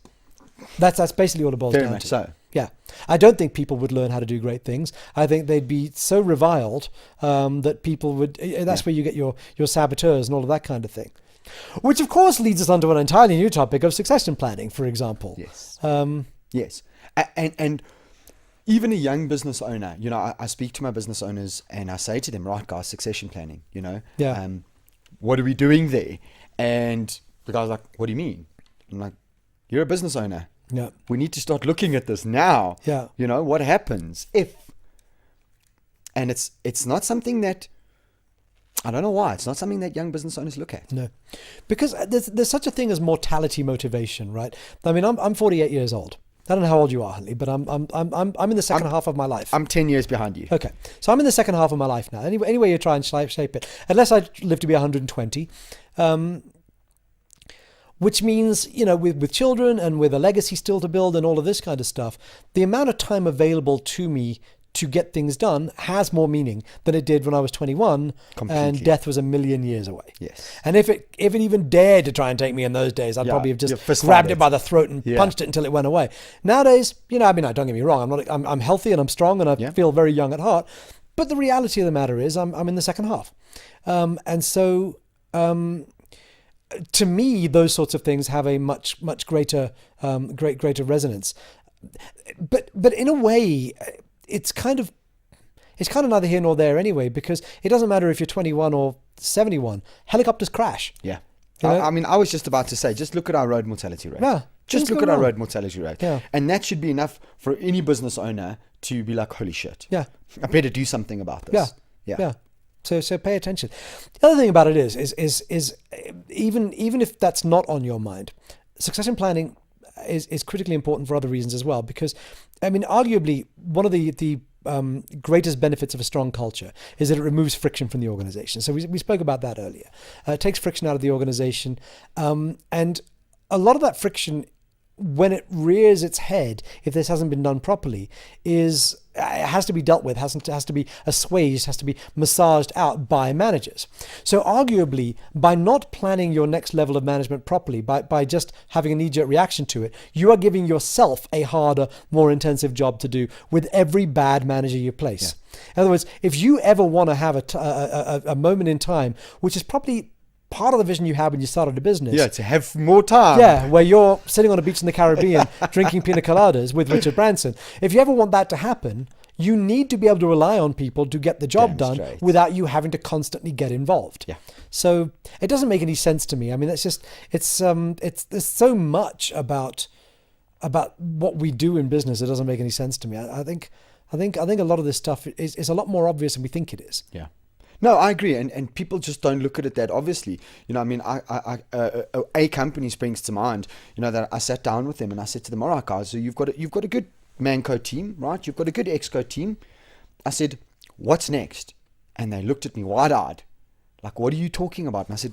That's basically all it boils Very down much to. so. Yeah. I don't think people would learn how to do great things. I think they'd be so reviled that people would... That's where you get your saboteurs and all of that kind of thing. Which, of course, leads us on to an entirely new topic of succession planning, for example. Yes. Yes. And even a young business owner, you know, I speak to my business owners and I say to them, right, guys, succession planning, you know. Yeah. What are we doing there? And the guy's like, what do you mean? I'm like, you're a business owner. Yeah. We need to start looking at this now. Yeah. You know, what happens if? And it's not something that, I don't know why, it's not something that young business owners look at. No. Because there's such a thing as mortality motivation, right? I mean, I'm 48 years old. I don't know how old you are, Huntley, but I'm in the second half of my life. I'm 10 years behind you. Okay. So I'm in the second half of my life now. Anyway you try and shape it. Unless I live to be 120. Which means, you know, with children and with a legacy still to build and all of this kind of stuff, the amount of time available to me to get things done has more meaning than it did when I was 21. Completely. And death was a million years away. Yes. And if it even dared to try and take me in those days, I'd probably have just grabbed it by the throat and punched it until it went away. Nowadays, you know, I mean, don't get me wrong, I'm healthy and I'm strong and I feel very young at heart. But the reality of the matter is I'm in the second half. And so... to me, those sorts of things have a much greater greater resonance. But in a way, it's kind of neither here nor there anyway, because it doesn't matter if you're 21 or 71. Helicopters crash. Yeah. You know? I mean, I was just about to say, just look at our road mortality rate. Yeah. Just look at our road mortality rate. Yeah. And that should be enough for any business owner to be like, holy shit. Yeah. I better do something about this. Yeah. So pay attention. The other thing about it is even if that's not on your mind, succession planning is critically important for other reasons as well. Because, I mean, arguably one of the greatest benefits of a strong culture is that it removes friction from the organization. So we spoke about that earlier. It takes friction out of the organization, and a lot of that friction, when it rears its head, if this hasn't been done properly, it has to be dealt with, has to be assuaged, has to be massaged out by managers. So arguably, by not planning your next level of management properly, by just having a knee-jerk reaction to it, you are giving yourself a harder, more intensive job to do with every bad manager you place. Yeah. In other words, if you ever want to have a moment in time, which is probably part of the vision you had when you started a business. Yeah, to have more time. Yeah, where you're sitting on a beach in the Caribbean drinking pina coladas with Richard Branson. If you ever want that to happen, you need to be able to rely on people to get the job Damn done straight. without you having to constantly get involved. Yeah. So it doesn't make any sense to me. I mean, it's there's so much about what we do in business. It doesn't make any sense to me. I think a lot of this stuff is a lot more obvious than we think it is. Yeah. No, I agree, and people just don't look at it that obviously. You know, I mean, a company springs to mind. You know, that I sat down with them and I said to them, "All right, guys, so you've got a good Manco team, right? You've got a good Exco team." I said, "What's next?" And they looked at me wide-eyed, like, "What are you talking about?" And I said,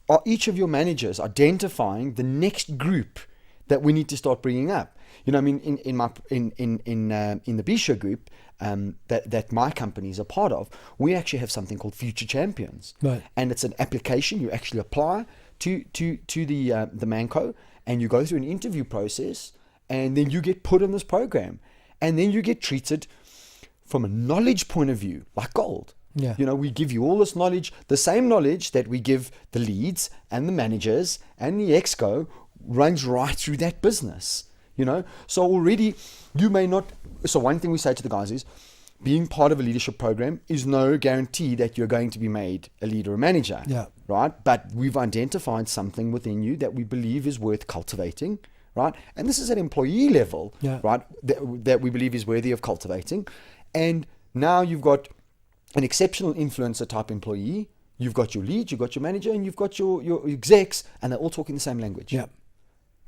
"Are each of your managers identifying the next group that we need to start bringing up?" You know, I mean, in the Bisha group that my company is a part of, we actually have something called Future Champions, right? And it's an application you actually apply to the Manco, and you go through an interview process, and then you get put in this program, and then you get treated from a knowledge point of view like gold. Yeah. You know, we give you all this knowledge, the same knowledge that we give the leads and the managers and the exco runs right through that business, you know. So already you may not, so one thing we say to the guys is, being part of a leadership program is no guarantee that you're going to be made a leader or manager, yeah, right? But we've identified something within you that we believe is worth cultivating, right? And this is at employee level, yeah, right? That we believe is worthy of cultivating. And now you've got an exceptional influencer type employee, you've got your lead, you've got your manager, and you've got your execs, and they're all talking the same language. Yeah.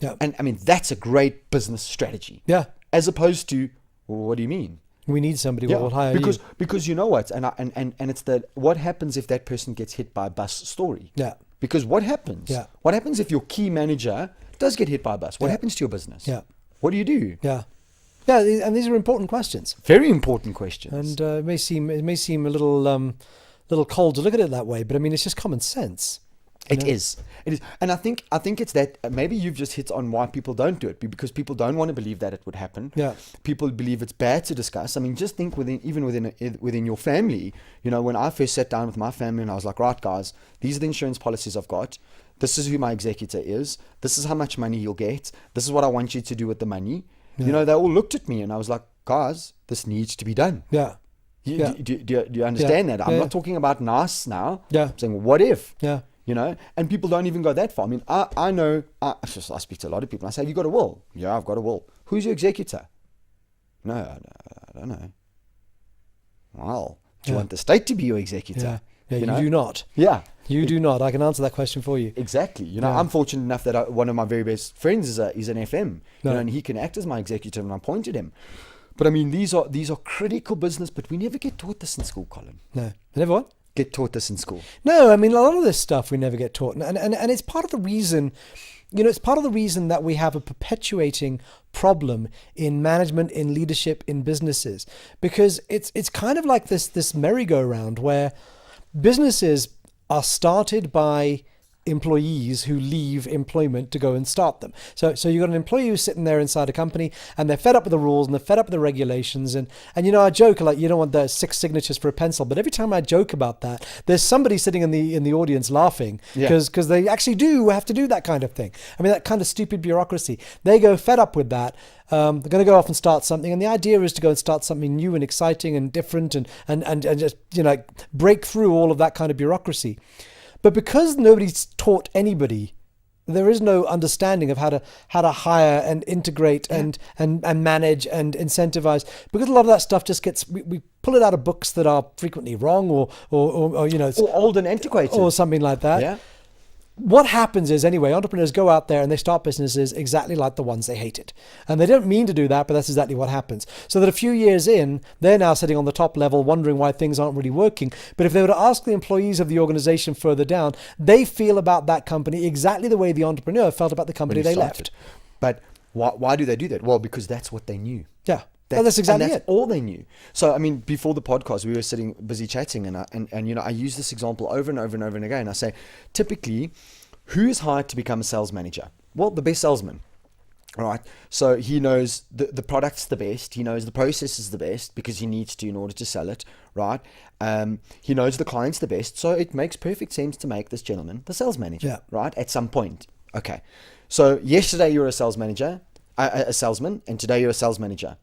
Yeah. And I mean, that's a great business strategy. Yeah. As opposed to, well, what do you mean? We need somebody who will hire you. Because you know what, and it's what happens if that person gets hit by a bus story. Yeah. Because what happens? Yeah. What happens if your key manager does get hit by a bus? What happens to your business? Yeah. What do you do? Yeah. Yeah, and these are important questions. Very important questions. And it may seem a little cold to look at it that way, but I mean, it's just common sense. It is, and I think it's that maybe you've just hit on why people don't do it, because people don't want to believe that it would happen. Yeah, people believe it's bad to discuss. I mean, just think within your family. You know, when I first sat down with my family and I was like, right, guys, these are the insurance policies I've got. This is who my executor is. This is how much money you'll get. This is what I want you to do with the money. Yeah. You know, they all looked at me and I was like, guys, this needs to be done. Yeah. Do you understand that? I'm not talking about nice now. Yeah. I'm saying, what if? Yeah. You know, and people don't even go that far. I mean, I know, I speak to a lot of people. I say, have you got a will? Yeah, I've got a will. Who's your executor? No, I don't know. Well, do you want the state to be your executor? Yeah, you do not. Yeah. You do not. I can answer that question for you. Exactly. You know, I'm fortunate enough that one of my very best friends is an FM, you know, and he can act as my executive, and I appointed him. But I mean, these are critical business, but we never get taught this in school, Colin. No, never what? Get taught this in school. No, I mean, a lot of this stuff we never get taught, and it's part of the reason, you know, it's part of the reason that we have a perpetuating problem in management, in leadership, in businesses, because it's kind of like this merry-go-round where businesses are started by employees who leave employment to go and start them. So you've got an employee who's sitting there inside a company and they're fed up with the rules and they're fed up with the regulations. And you know, I joke like, you don't want the 6 signatures for a pencil, but every time I joke about that, there's somebody sitting in the audience laughing because they actually do have to do that kind of thing. I mean, that kind of stupid bureaucracy. They go fed up with that. They're going to go off and start something, and the idea is to go and start something new and exciting and different and just, you know, break through all of that kind of bureaucracy. But because nobody's taught anybody, there is no understanding of how to hire and integrate and manage and incentivize. Because a lot of that stuff just gets we pull it out of books that are frequently wrong or you know, or old and antiquated or something like that. Yeah. What happens is, anyway, entrepreneurs go out there and they start businesses exactly like the ones they hated. And they don't mean to do that, but that's exactly what happens. So that a few years in, they're now sitting on the top level wondering why things aren't really working. But if they were to ask the employees of the organization further down, they feel about that company exactly the way the entrepreneur felt about the company they left. But why do they do that? Well, because that's what they knew. Yeah. That's exactly it. That's all they knew. So, I mean, before the podcast, we were sitting busy chatting, and you know, I use this example over and over and over and again. I say, typically, who is hired to become a sales manager? Well, the best salesman, right? So he knows the product's the best. He knows the process is the best because he needs to in order to sell it, right? He knows the client's the best. So it makes perfect sense to make this gentleman the sales manager, right? At some point. Okay. So yesterday you were a sales manager, a salesman, and today you're a sales manager.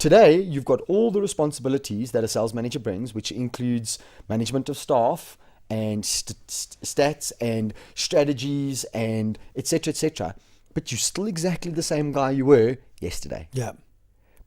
today you've got all the responsibilities that a sales manager brings, which includes management of staff and stats and strategies and etc., etc. But you're still exactly the same guy you were yesterday. Yeah.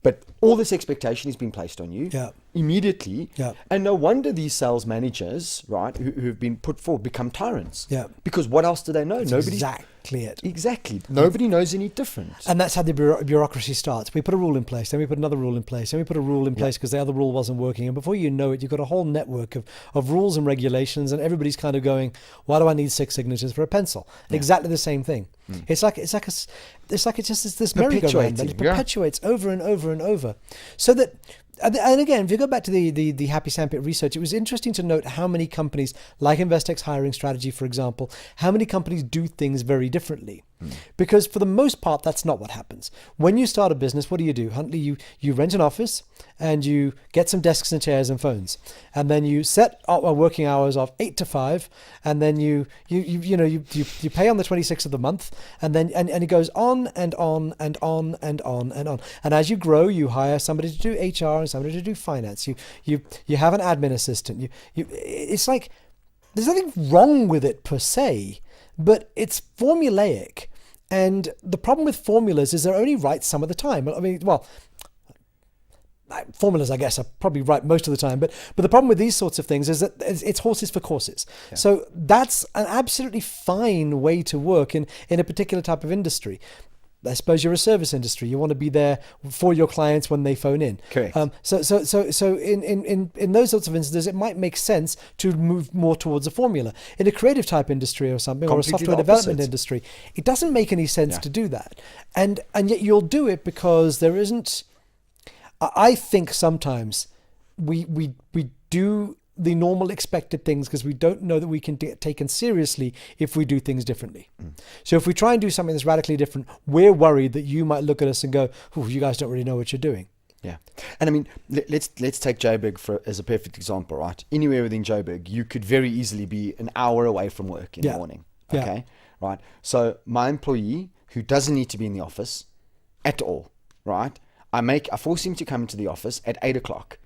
But all this expectation is being placed on you immediately. Yeah. And no wonder these sales managers, right, who have been put forward become tyrants. Yeah. Because what else do they know? That's exactly it. Exactly. Nobody knows any different. And that's how the bureaucracy starts. We put a rule in place, then we put another rule in place, then we put a rule in place because the other rule wasn't working. And before you know it, you've got a whole network of rules and regulations, and everybody's kind of going, why do I need 6 signatures for a pencil? Yeah. Exactly the same thing. It's like it's just this merry-go-round that perpetuates over and over and over. So that, and again, if you go back to the Happy Sandpit research, it was interesting to note how many companies, like Investec's hiring strategy, for example, how many companies do things very differently. Because for the most part, that's not what happens. When you start a business, what do? Huntley, you rent an office and you get some desks and chairs and phones, and then you set working hours of 8 to 5, and then you pay on the 26th of the month, and then and it goes on and on and on and on and on. And as you grow, you hire somebody to do HR and somebody to do finance. You have an admin assistant. It's like there's nothing wrong with it per se, but it's formulaic. And the problem with formulas is they're only right some of the time. I mean, well, formulas, I guess, are probably right most of the time. But the problem with these sorts of things is that it's horses for courses. Yeah. So that's an absolutely fine way to work in a particular type of industry. I suppose you're a service industry. You want to be there for your clients when they phone in. Correct. So in those sorts of instances, it might make sense to move more towards a formula. In a creative type industry or something, or a software development industry, it doesn't make any sense to do that. And yet you'll do it because there isn't. I think sometimes we do the normal expected things because we don't know that we can get taken seriously if we do things differently. So if we try and do something that's radically different, we're worried that you might look at us and go, "Oh, you guys don't really know what you're doing." Yeah. And I mean, let's take Joburg as a perfect example, right? Anywhere within Joburg, you could very easily be an hour away from work in the morning. Okay. Right. So my employee who doesn't need to be in the office at all, right? I force him to come into the office at 8 o'clock,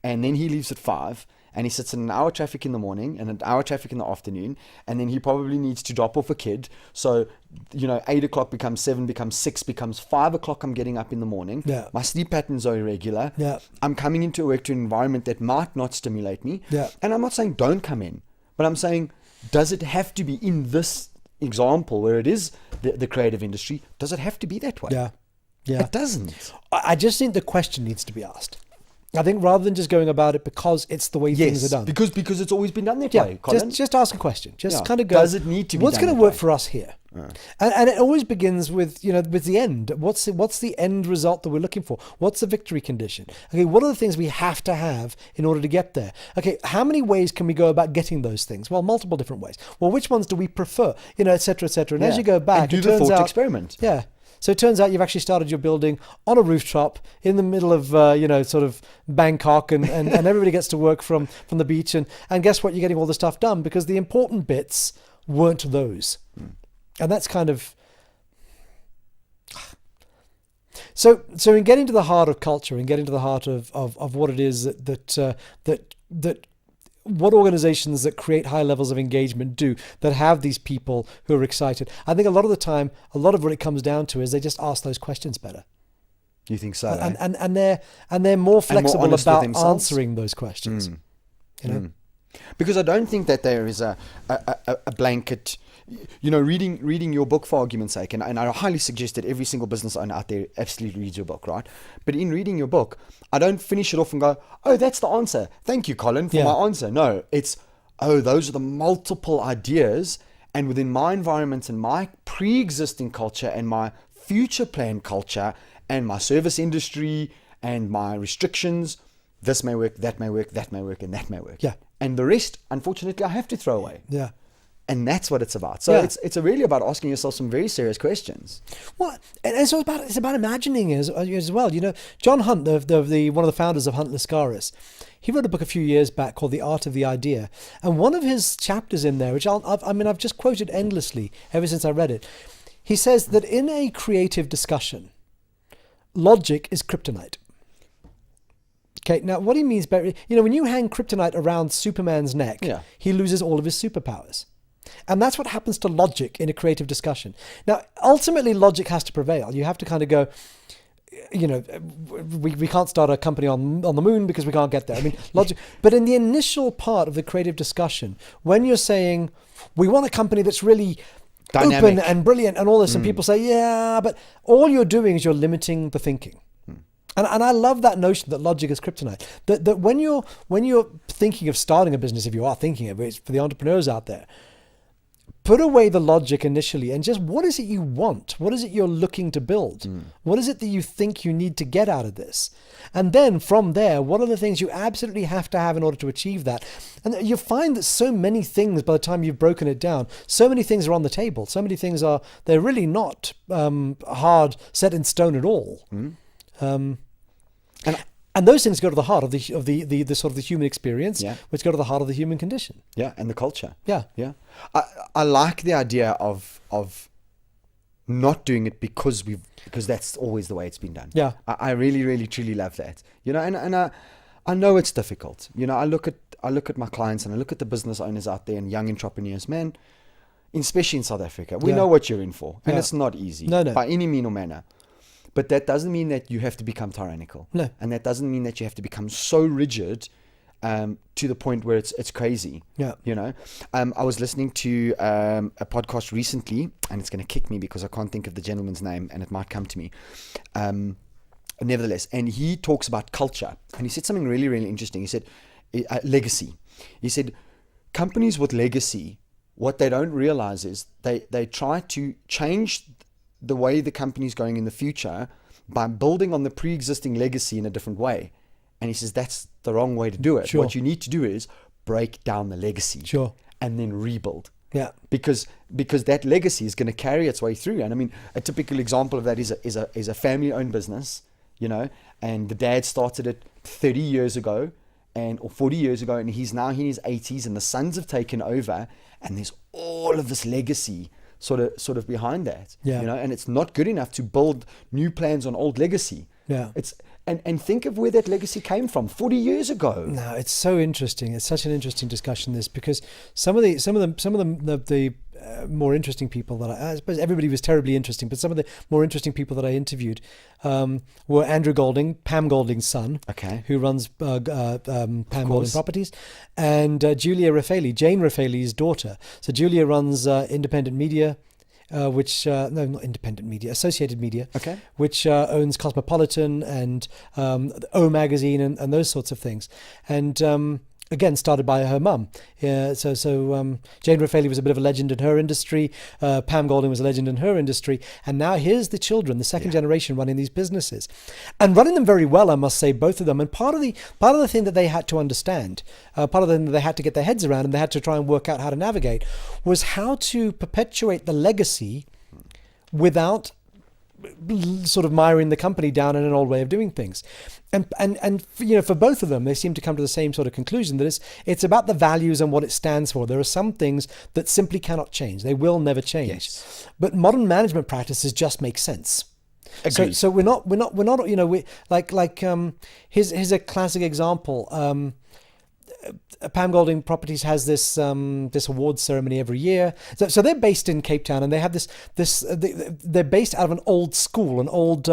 and then he leaves at 5. And he sits in an hour traffic in the morning and an hour traffic in the afternoon. And then he probably needs to drop off a kid. So, 8 o'clock becomes 7, becomes 6, becomes 5 o'clock. I'm getting up in the morning. Yeah. My sleep patterns are irregular. Yeah. I'm coming into work to an environment that might not stimulate me. Yeah. And I'm not saying don't come in, but I'm saying, does it have to be in this example where it is the creative industry? Does it have to be that way? Yeah. Yeah. It doesn't. I just think the question needs to be asked. I think rather than just going about it because it's the way things are done. Because it's always been done that way, Colin. Just ask a question. Just kind of go, does it need to be what's done going to work for us here? And it always begins with the end. What's the end result that we're looking for? What's the victory condition? Okay, what are the things we have to have in order to get there? Okay, how many ways can we go about getting those things? Well, multiple different ways. Well, which ones do we prefer? Et cetera, et cetera. And as you go back, and do the thought experiment. Yeah. So it turns out you've actually started your building on a rooftop in the middle of, sort of Bangkok and everybody gets to work from the beach. And guess what? You're getting all the stuff done because the important bits weren't those. And that's kind of... So in getting to the heart of culture and getting to the heart of what it is that what organizations that create high levels of engagement do, that have these people who are excited. I think a lot of the time, a lot of what it comes down to is they just ask those questions better. You think so? And they're more flexible more about answering those questions. Because I don't think that there is a blanket. Reading your book, for argument's sake, and I highly suggest that every single business owner out there absolutely reads your book, right? But in reading your book, I don't finish it off and go, "Oh, that's the answer. Thank you, Colin, for my answer." No, it's, "Oh, those are the multiple ideas, and within my environment and my pre-existing culture and my future plan culture and my service industry and my restrictions, this may work, that may work, that may work, and that may work." Yeah. And the rest, unfortunately, I have to throw away. Yeah. And that's what it's about. So it's really about asking yourself some very serious questions. Well, and it's about imagining as well. John Hunt, the one of the founders of Huntley, he wrote a book a few years back called The Art of the Idea. And one of his chapters in there, which I've just quoted endlessly ever since I read it, he says that in a creative discussion, logic is kryptonite. Okay, now what he means by, when you hang kryptonite around Superman's neck, he loses all of his superpowers. And that's what happens to logic in a creative discussion. Now, ultimately, logic has to prevail. You have to kind of go, we can't start a company on the moon because we can't get there. I mean, logic. But in the initial part of the creative discussion, when you're saying, we want a company that's really dynamic, open and brilliant and all this, and people say, yeah, but all you're doing is you're limiting the thinking. And I love that notion that logic is kryptonite. That when you're thinking of starting a business, if you are thinking of it, for the entrepreneurs out there, put away the logic initially and just, what is it you want? What is it you're looking to build? What is it that you think you need to get out of this? And then from there, what are the things you absolutely have to have in order to achieve that? And you find that so many things, by the time you've broken it down, so many things are on the table. So many things they're really not hard, set in stone at all. And those things go to the heart of the sort of the human experience, which go to the heart of the human condition. Yeah, and the culture. Yeah. I like the idea of not doing it because that's always the way it's been done. Yeah. I really, really, truly love that. And I know it's difficult. I look at my clients and I look at the business owners out there and young entrepreneurs, man, especially in South Africa. We know what you're in for, and it's not easy by any mean or manner. But that doesn't mean that you have to become tyrannical. No. And that doesn't mean that you have to become so rigid to the point where it's crazy. Yeah. I was listening to a podcast recently, and it's going to kick me because I can't think of the gentleman's name, and it might come to me. Nevertheless, and he talks about culture, and he said something really, really interesting. He said, legacy. He said, companies with legacy, what they don't realize is they try to change the way the company's going in the future by building on the pre-existing legacy in a different way. And he says that's the wrong way to do it. Sure. What you need to do is break down the legacy, and then rebuild. Yeah. Because that legacy is going to carry its way through. And I mean, a typical example of that is a family-owned business, and the dad started it 30 years ago or 40 years ago, and he's now in his 80s, and the sons have taken over, and there's all of this legacy sort of behind that, and it's not good enough to build new plans on old legacy. Yeah, it's and think of where that legacy came from 40 years ago. No, it's so interesting. It's such an interesting discussion, this, because some of the more interesting people that I suppose everybody was terribly interesting, but some of the more interesting people that I interviewed were Andrew Golding, Pam Golding's son, who runs Pam Golding Properties, and Julia Raffaele, Jane Raffaele's daughter. So Julia runs independent media, not independent media, Associated Media, which owns Cosmopolitan and O Magazine and those sorts of things. And again, started by her mum. So Jane Raffaele was a bit of a legend in her industry. Pam Golding was a legend in her industry. And now here's the children, the second generation, running these businesses, and running them very well, I must say, both of them. And part of the thing that they had to understand, part of the thing that they had to get their heads around, and they had to try and work out how to navigate, was how to perpetuate the legacy without sort of miring the company down in an old way of doing things. And for both of them, they seem to come to the same sort of conclusion, that it's about the values and what it stands for. There are some things that simply cannot change. They will never change. Yes. But modern management practices just make sense. Agreed. So we're not here's a classic example. Pam Golding Properties has this awards ceremony every year. So they're based in Cape Town, and they have they're based out of an old school, an old,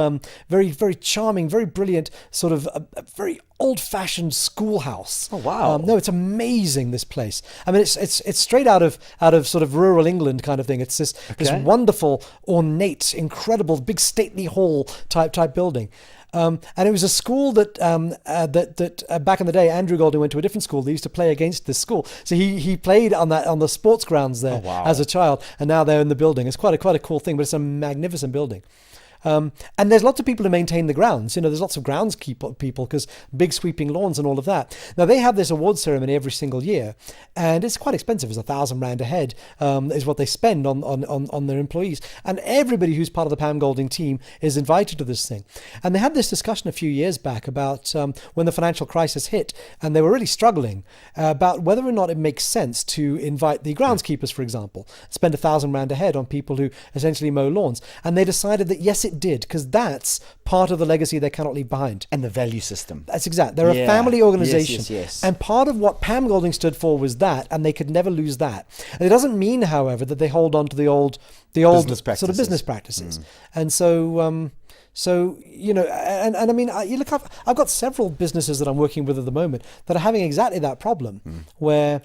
very, very charming, very brilliant, sort of a very old-fashioned schoolhouse. Oh wow! No, it's amazing, this place. I mean, it's straight out of sort of rural England kind of thing. It's this wonderful, ornate, incredible, big stately hall type building. And it was a school that back in the day, Andrew Golding went to a different school. They used to play against this school, so he played on the sports grounds there as a child, and now they're in the building. It's quite a cool thing, but it's a magnificent building. And there's lots of people who maintain the grounds. There's lots of grounds people because big sweeping lawns and all of that. Now they have this awards ceremony every single year, and it's quite expensive. It's 1,000 rand a head is what they spend on their employees. And everybody who's part of the Pam Golding team is invited to this thing. And they had this discussion a few years back about when the financial crisis hit, and they were really struggling about whether or not it makes sense to invite the groundskeepers, for example, spend 1,000 rand a head on people who essentially mow lawns. And they decided that yes, it it did, because that's part of the legacy they cannot leave behind. And the value system. That's exact. They're a family organization. Yes. And part of what Pam Golding stood for was that, and they could never lose that. And it doesn't mean, however, that they hold on to the old sort of business practices. And so, and I mean, I've got several businesses that I'm working with at the moment that are having exactly that problem, where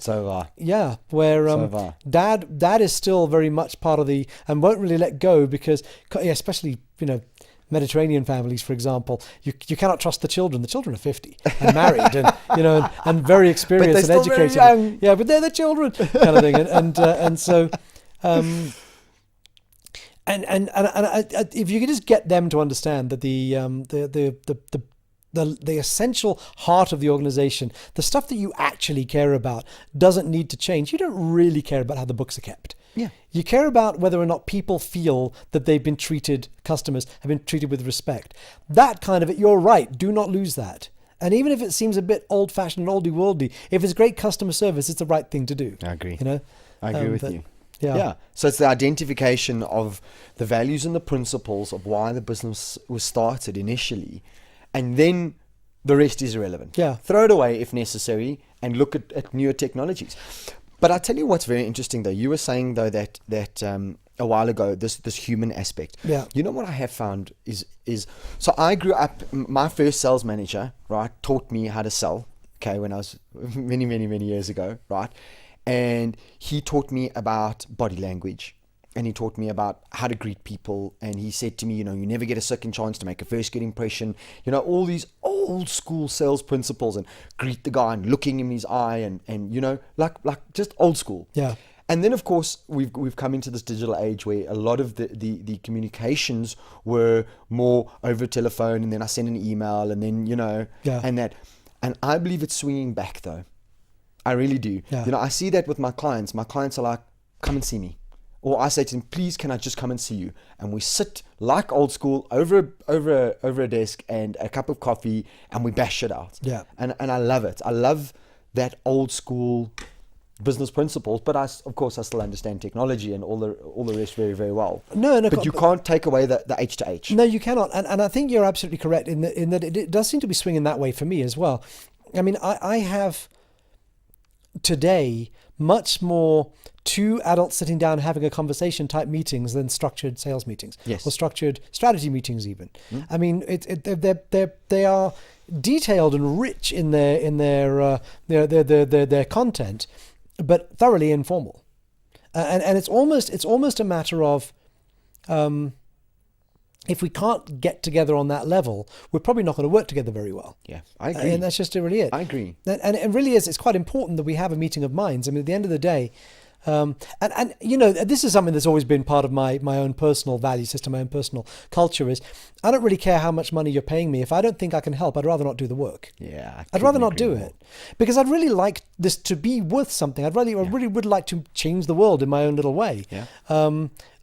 dad is still very much part of and won't really let go, because especially, Mediterranean families, for example, you cannot trust the children. The children are 50 and married, and very experienced and educated. Very young. Yeah, but they're the children, kind of thing, and so. And if you could just get them to understand that the essential heart of the organization, the stuff that you actually care about, doesn't need to change. You don't really care about how the books are kept. Yeah. You care about whether or not people feel that customers have been treated with respect. That kind of it, you're right. Do not lose that. And even if it seems a bit old-fashioned and oldie-worldy, if it's great customer service, it's the right thing to do. I agree. I agree with you. Yeah. So it's the identification of the values and the principles of why the business was started initially, and then the rest is irrelevant. Yeah. Throw it away if necessary and look at newer technologies. But I tell you what's very interesting though. You were saying though that a while ago, this human aspect. Yeah. You know what I have found is so I grew up, my first sales manager, right, taught me how to sell, okay, when I was many, many, many years ago, right? And he taught me about body language, and he taught me about how to greet people. And he said to me, you never get a second chance to make a first good impression. All these old school sales principles, and greet the guy and looking him in his eye, and like just old school. Yeah. And then of course we've come into this digital age where a lot of the communications were more over telephone, and then I send an email, and then and that. And I believe it's swinging back though. I really do. Yeah. I see that with my clients. My clients are like, come and see me. Or I say to them, please, can I just come and see you? And we sit like old school over a desk and a cup of coffee, and we bash it out. Yeah. And I love it. I love that old school business principles, but I still understand technology and all the rest very, very well. No, but you can't take away the H to H. No, you cannot. And I think you're absolutely correct in that it does seem to be swinging that way for me as well. I mean, I have today much more two adults sitting down having a conversation type meetings than structured sales meetings. Yes. Or structured strategy meetings even. I mean, they are detailed and rich in their content, but thoroughly informal. And it's almost a matter of if we can't get together on that level, we're probably not going to work together very well. Yeah, I agree. And that's just really it. I agree. And it really is. It's quite important that we have a meeting of minds. I mean, at the end of the day, this is something that's always been part of my own personal value system, my own personal culture is I don't really care how much money you're paying me. If I don't think I can help, I'd rather not do the work. Yeah. I'd rather not do it because I'd really like this to be worth something. I really would like to change the world in my own little way. Yeah.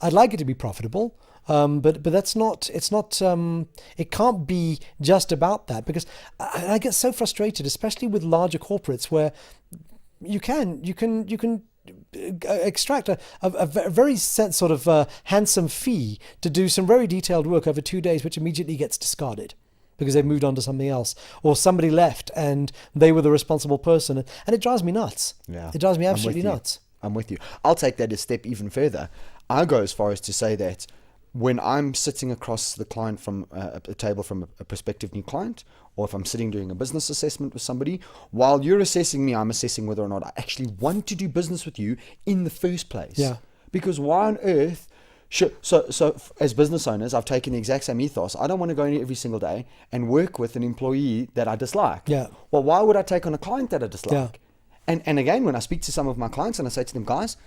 I'd like it to be profitable. But that's not, it's not, it can't be just about that because I get so frustrated, especially with larger corporates where you can extract a very sort of handsome fee to do some very detailed work over 2 days, which immediately gets discarded because they've moved on to something else or somebody left and they were the responsible person. And it drives me nuts. Yeah. It drives me absolutely nuts. I'm with you. I'll take that a step even further. I go as far as to say that when I'm sitting across the client from a table from a prospective new client, or if I'm sitting doing a business assessment with somebody, while you're assessing me, I'm assessing whether or not I actually want to do business with you in the first place. Yeah. Because why on earth? So as business owners, I've taken the exact same ethos. I don't want to go in every single day and work with an employee that I dislike. Yeah. Well, why would I take on a client that I dislike? Yeah. And again, when I speak to some of my clients and I say to them, guys,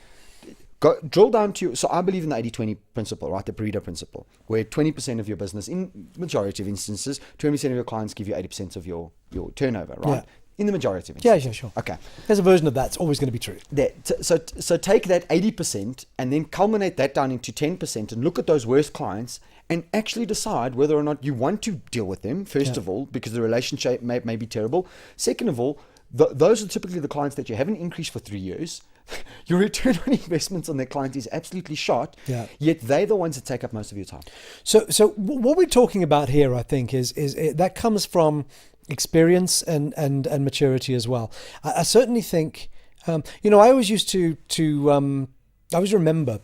go drill down to, so I believe in the 80-20 principle, right? The Pareto principle, where 20% of your business, in majority of instances, 20% of your clients give you 80% of your turnover, right? Yeah. In the majority of instances. Yeah, sure. Okay. There's a version of that's always going to be true. So take that 80% and then culminate that down into 10% and look at those worst clients and actually decide whether or not you want to deal with them, first of all, because the relationship may be terrible. Second of all, those are typically the clients that you haven't increased for 3 years. your return on investments on their client is absolutely shot. Yeah. Yet they're the ones that take up most of your time. So what we're talking about here, I think, is that comes from experience and maturity as well. I certainly think, I always used to I always remember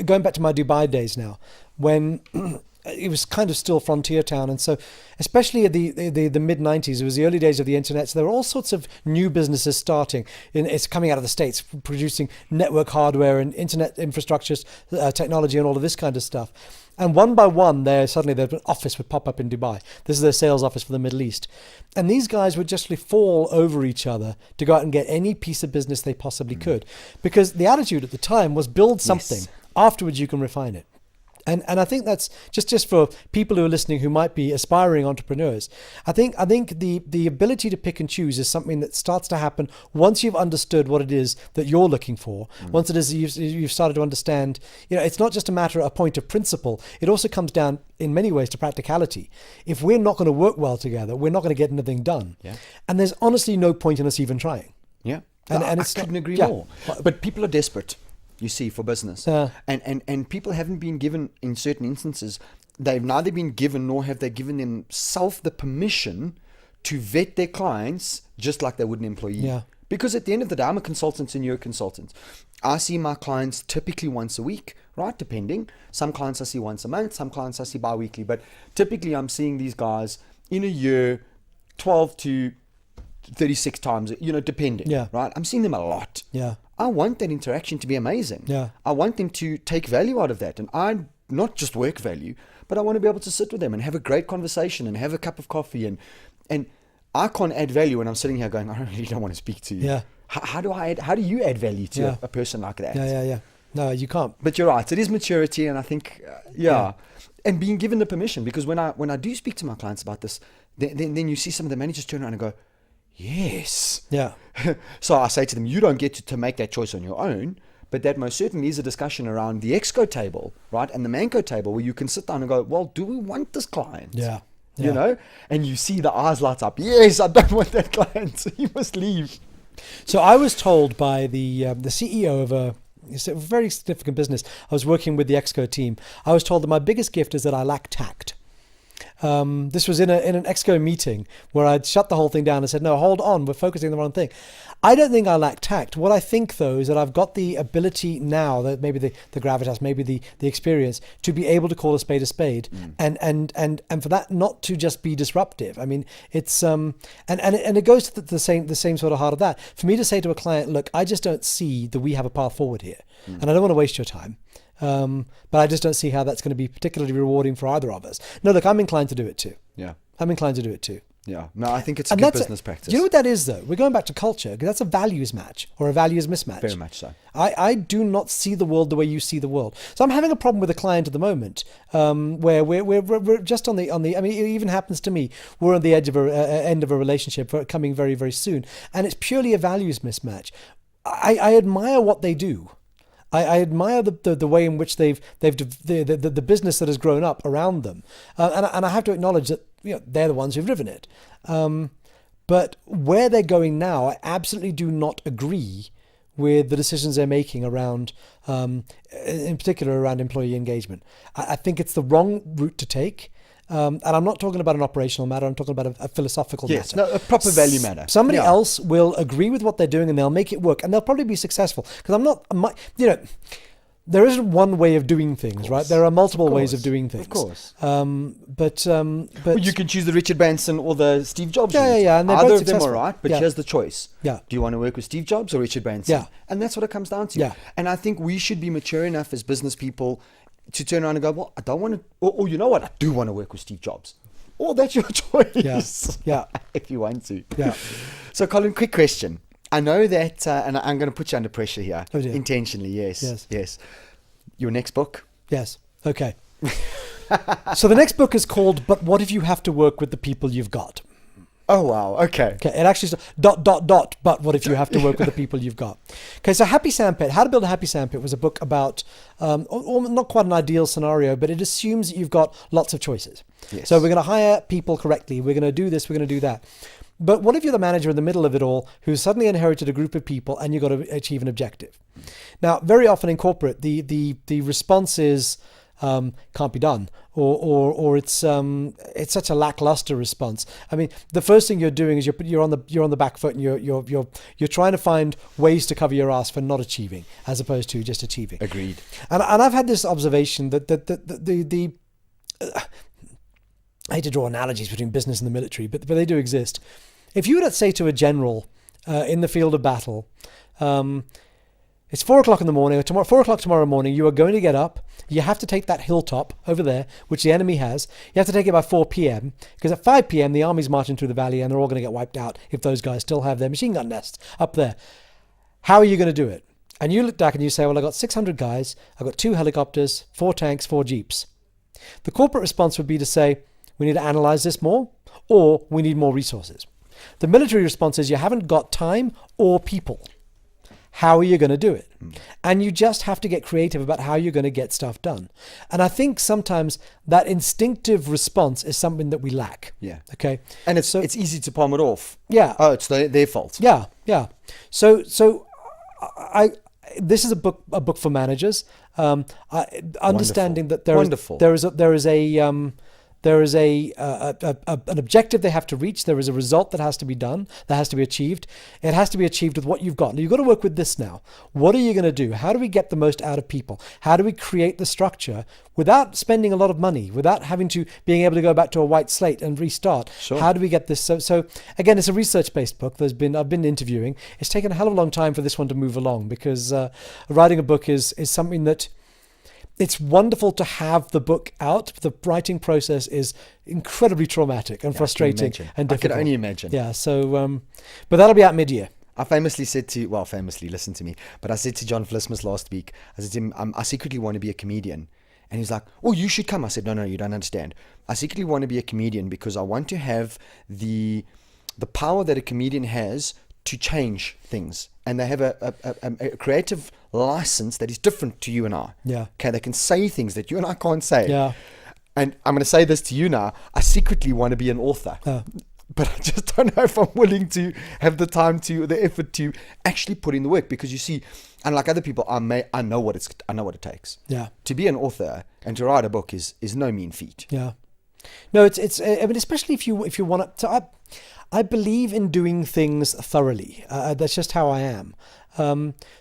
going back to my Dubai days now, when it was kind of still frontier town, and so especially at the mid 90s, it was the early days of the internet, so there were all sorts of new businesses starting. It's coming out of the States, producing network hardware and internet infrastructures, technology and all of this kind of stuff. And one by one, suddenly an office would pop up in Dubai. This is their sales office for the Middle East. And these guys would just fall over each other to go out and get any piece of business they possibly could. Because the attitude at the time was build something. Yes. Afterwards, you can refine it. And I think that's just for people who are listening who might be aspiring entrepreneurs. I think the ability to pick and choose is something that starts to happen once you've understood what it is that you're looking for. Once it is you've started to understand, it's not just a matter of a point of principle. It also comes down in many ways to practicality. If we're not going to work well together, we're not going to get anything done. Yeah. And there's honestly no point in us even trying. Yeah. And I couldn't agree more. But people are desperate, you see, for business. And people haven't been given, in certain instances, they've neither been given nor have they given themselves the permission to vet their clients just like they would an employee. Yeah. Because at the end of the day, I'm a consultant and you're a consultant. I see my clients typically once a week, right? Depending. Some clients I see once a month, some clients I see bi-weekly. But typically I'm seeing these guys in a year, 12 to 36 times, depending. Yeah. Right? I'm seeing them a lot. Yeah. I want that interaction to be amazing. Yeah. I want them to take value out of that. And I not just work value, but I want to be able to sit with them and have a great conversation and have a cup of coffee. And I can't add value when I'm sitting here going, I really don't want to speak to you. Yeah. How do you add value to a person like that? Yeah. No, you can't. But you're right. It is maturity. And I think, and being given the permission, because when I do speak to my clients about this, then you see some of the managers turn around and go, yes. Yeah. So I say to them, you don't get to make that choice on your own, but that most certainly is a discussion around the Exco table, right? And the Manco table, where you can sit down and go, well, do we want this client? Yeah. And you see the eyes light up. Yes, I don't want that client. So you must leave. So I was told by the CEO of a very significant business. I was working with the Exco team. I was told that my biggest gift is that I lack tact. This was in an Exco meeting where I'd shut the whole thing down and said, no, hold on, we're focusing on the wrong thing. I don't think I lack tact. What I think, though, is that I've got the ability now, that maybe the gravitas, maybe the experience, to be able to call a spade, and for that not to just be disruptive. I mean, it's and it goes to the same sort of heart of that. For me to say to a client, look, I just don't see that we have a path forward here, and I don't want to waste your time. But I just don't see how that's going to be particularly rewarding for either of us. No, look, I'm inclined to do it too. Yeah. I'm inclined to do it too. Yeah. No, I think it's a good business practice. You know what that is, though? We're going back to culture, because that's a values match or a values mismatch. Very much so. I do not see the world the way you see the world. So I'm having a problem with a client at the moment, where we're just on the. I mean, it even happens to me. We're on the edge of end of a relationship coming very, very soon, and it's purely a values mismatch. I admire what they do. I admire the way in which they've the business that has grown up around them, and I have to acknowledge that they're the ones who've driven it. But where they're going now, I absolutely do not agree with the decisions they're making around, in particular around employee engagement. I think it's the wrong route to take. And I'm not talking about an operational matter. I'm talking about a philosophical matter. No, a proper value matter. Somebody else will agree with what they're doing and they'll make it work, and they'll probably be successful. Because there isn't one way of doing things, right? There are multiple ways of doing things. Of course. But well, you can choose the Richard Branson or the Steve Jobs. Yeah. And either both of them successful. are right, but here's the choice. Yeah. Do you want to work with Steve Jobs or Richard Branson? Yeah. And that's what it comes down to. Yeah. And I think we should be mature enough as business people to turn around and go, well, I don't want to, or you know what, I do want to work with Steve Jobs. Oh, that's your choice. Yeah. If you want to. Yeah. So, Colin, quick question. I know that, and I'm going to put you under pressure here. Oh, dear. Intentionally, yes. Your next book? Yes. Okay. So the next book is called "But What If You Have to Work with the People You've Got?" Oh, wow. Okay. Okay. It actually says ... But what if you have to work with the people you've got? Okay. So Happy Sandpit, How to Build a Happy Sandpit was a book about, not quite an ideal scenario, but it assumes that you've got lots of choices. Yes. So we're going to hire people correctly. We're going to do this. We're going to do that. But what if you're the manager in the middle of it all who's suddenly inherited a group of people and you've got to achieve an objective? Now, very often in corporate, the response is can't be done, or it's such a lackluster response. I mean, the first thing you're doing is you're on the back foot, and you're trying to find ways to cover your ass for not achieving, as opposed to just achieving. Agreed. And I've had this observation that I hate to draw analogies between business and the military, but they do exist. If you were to say to a general in the field of battle, it's 4 o'clock in the morning, or 4 o'clock tomorrow morning, you are going to get up. You have to take that hilltop over there, which the enemy has. You have to take it by 4 p.m. because at 5 p.m. the army's marching through the valley and they're all going to get wiped out if those guys still have their machine gun nests up there. How are you going to do it? And you look back and you say, well, I've got 600 guys, I've got 2 helicopters, 4 tanks, 4 jeeps. The corporate response would be to say, we need to analyze this more, or we need more resources. The military response is you haven't got time or people. How are you going to do it? And you just have to get creative about how you're going to get stuff done. And I think sometimes that instinctive response is something that we lack. Yeah. Okay. And it's easy to palm it off. Yeah. Oh, it's their fault. Yeah. Yeah. So this is a book for managers. Understanding that there is an objective they have to reach. There is a result that has to be done, that has to be achieved. It has to be achieved with what you've got. Now, you've got to work with this now. What are you going to do? How do we get the most out of people? How do we create the structure without spending a lot of money, without being able to go back to a white slate and restart? Sure. How do we get this? So again, it's a research-based book. I've been interviewing. It's taken a hell of a long time for this one to move along because writing a book is something that it's wonderful to have the book out. The writing process is incredibly traumatic and frustrating and difficult. I can only imagine. Yeah. So, but that'll be out mid-year. I famously said listen to me, but I said to John Vlismus last week, I said to him, I secretly want to be a comedian. And he's like, oh, you should come. I said, no, you don't understand. I secretly want to be a comedian because I want to have the power that a comedian has to change things. And they have a creative license that is different to you and I. Yeah. Okay, they can say things that you and I can't say. Yeah. And I'm going to say this to you now. I secretly want to be an author. But I just don't know if I'm willing to have the time the effort to actually put in the work, because you see, unlike other people, I know what it takes. Yeah. To be an author and to write a book is no mean feat. Yeah. No, it's I mean, especially if you want to. So I believe in doing things thoroughly. That's just how I am.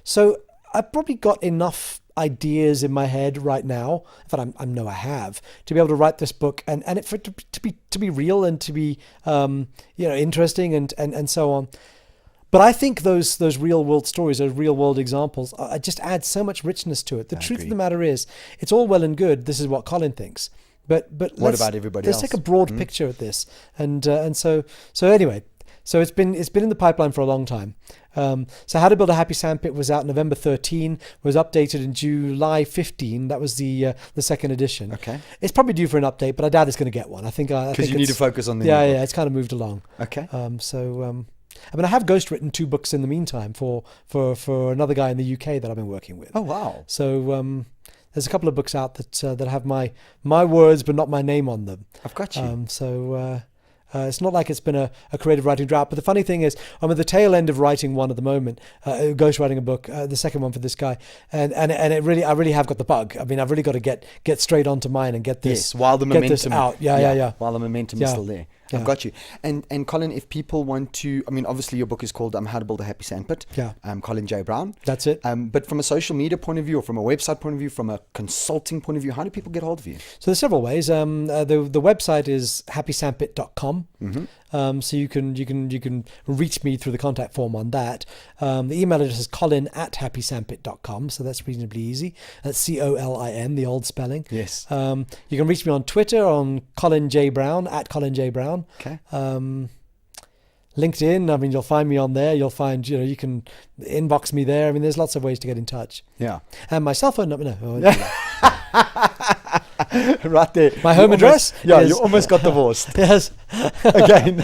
So I've probably got enough ideas in my head right now, that I know I have, to be able to write this book and it for to be real and to be interesting and so on. But I think those real world stories, those real world examples, just add so much richness to it. The truth of the matter is, it's all well and good. This is what Colin thinks. But what about everybody else? Let's take a broad picture at this, and so anyway, so it's been in the pipeline for a long time. So How to Build a Happy Sandpit was out November 13, was updated in July 15. That was the second edition. Okay, it's probably due for an update, but I doubt it's going to get one. I think because you need to focus on the yeah, it's kind of moved along. Okay, I mean, I have ghostwritten 2 books in the meantime for another guy in the UK that I've been working with. Oh wow! So. There's a couple of books out that have my words but not my name on them. I've got you. It's not like it's been a creative writing drought. But the funny thing is, I'm at the tail end of writing one at the moment, ghostwriting a book, the second one for this guy, and I really have got the bug. I mean, I've really got to get straight onto mine and get this. Yes, while the momentum out. Yeah. While the momentum is still there. Yeah. I've got you. And Colin, if people want to, I mean, obviously your book is called How to Build a Happy Sandpit. Yeah. Colin J Brown. That's it. But from a social media point of view, or from a website point of view, from a consulting point of view, how do people get hold of you? So there's several ways. The website is happysandpit.com. Mm-hmm. So you can reach me through the contact form on that. The email address is colin@happysandpit.com. So that's reasonably easy. That's COLIN, the old spelling. Yes. You can reach me on Twitter on Colin J Brown, @Colin J Brown. Okay. LinkedIn, I mean, you'll find me on there. You'll find, you can inbox me there. I mean, there's lots of ways to get in touch. Yeah. And my cell phone number, right there. My home address? You almost got divorced. Yes. Again.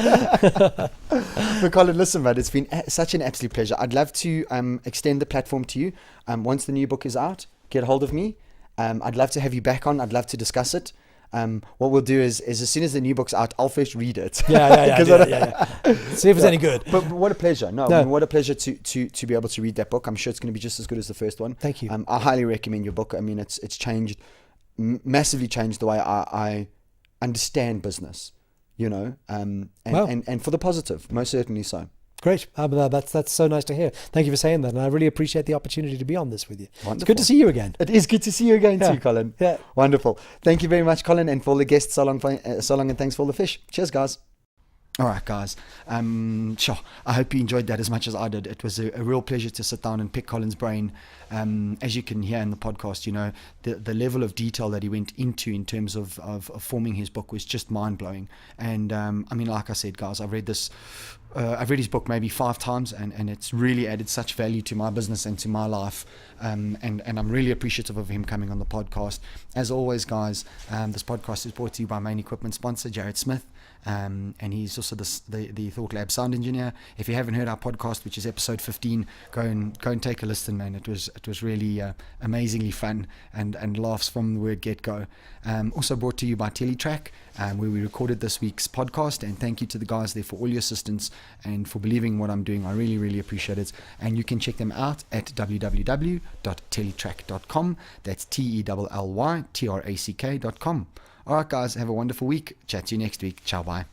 But Colin, listen, mate, it's been such an absolute pleasure. I'd love to extend the platform to you. Once the new book is out, get hold of me. I'd love to have you back on. I'd love to discuss it. What we'll do is as soon as the new book's out, I'll first read it. Yeah. See if it's any good. But what a pleasure. No. I mean, what a pleasure to be able to read that book. I'm sure it's going to be just as good as the first one. Thank you. I highly recommend your book. I mean, it's changed, massively changed the way I understand business, and for the positive, most certainly so. Great. That's so nice to hear. Thank you for saying that. And I really appreciate the opportunity to be on this with you. Wonderful. It's good to see you again. It is good to see you again too, Colin. Yeah. Wonderful. Thank you very much, Colin. And for all the guests, so long and thanks for all the fish. Cheers, guys. All right, guys. Sure. I hope you enjoyed that as much as I did. It was a real pleasure to sit down and pick Colin's brain. As you can hear in the podcast, the level of detail that he went into in terms of forming his book was just mind-blowing. And I mean, like I said, guys, I've read his book maybe 5 times, and it's really added such value to my business and to my life. And I'm really appreciative of him coming on the podcast. As always, guys, this podcast is brought to you by main equipment sponsor Jared Smith. And he's also the Thought Lab sound engineer. If you haven't heard our podcast, which is episode 15, go and take a listen, man. It was really amazingly fun and laughs from the word get go. Also brought to you by Teletrack, where we recorded this week's podcast. And thank you to the guys there for all your assistance and for believing in what I'm doing. I really, really appreciate it. And you can check them out at www.teletrack.com. That's TELLYTRACK.com. All right, guys, have a wonderful week. Chat to you next week. Ciao, bye.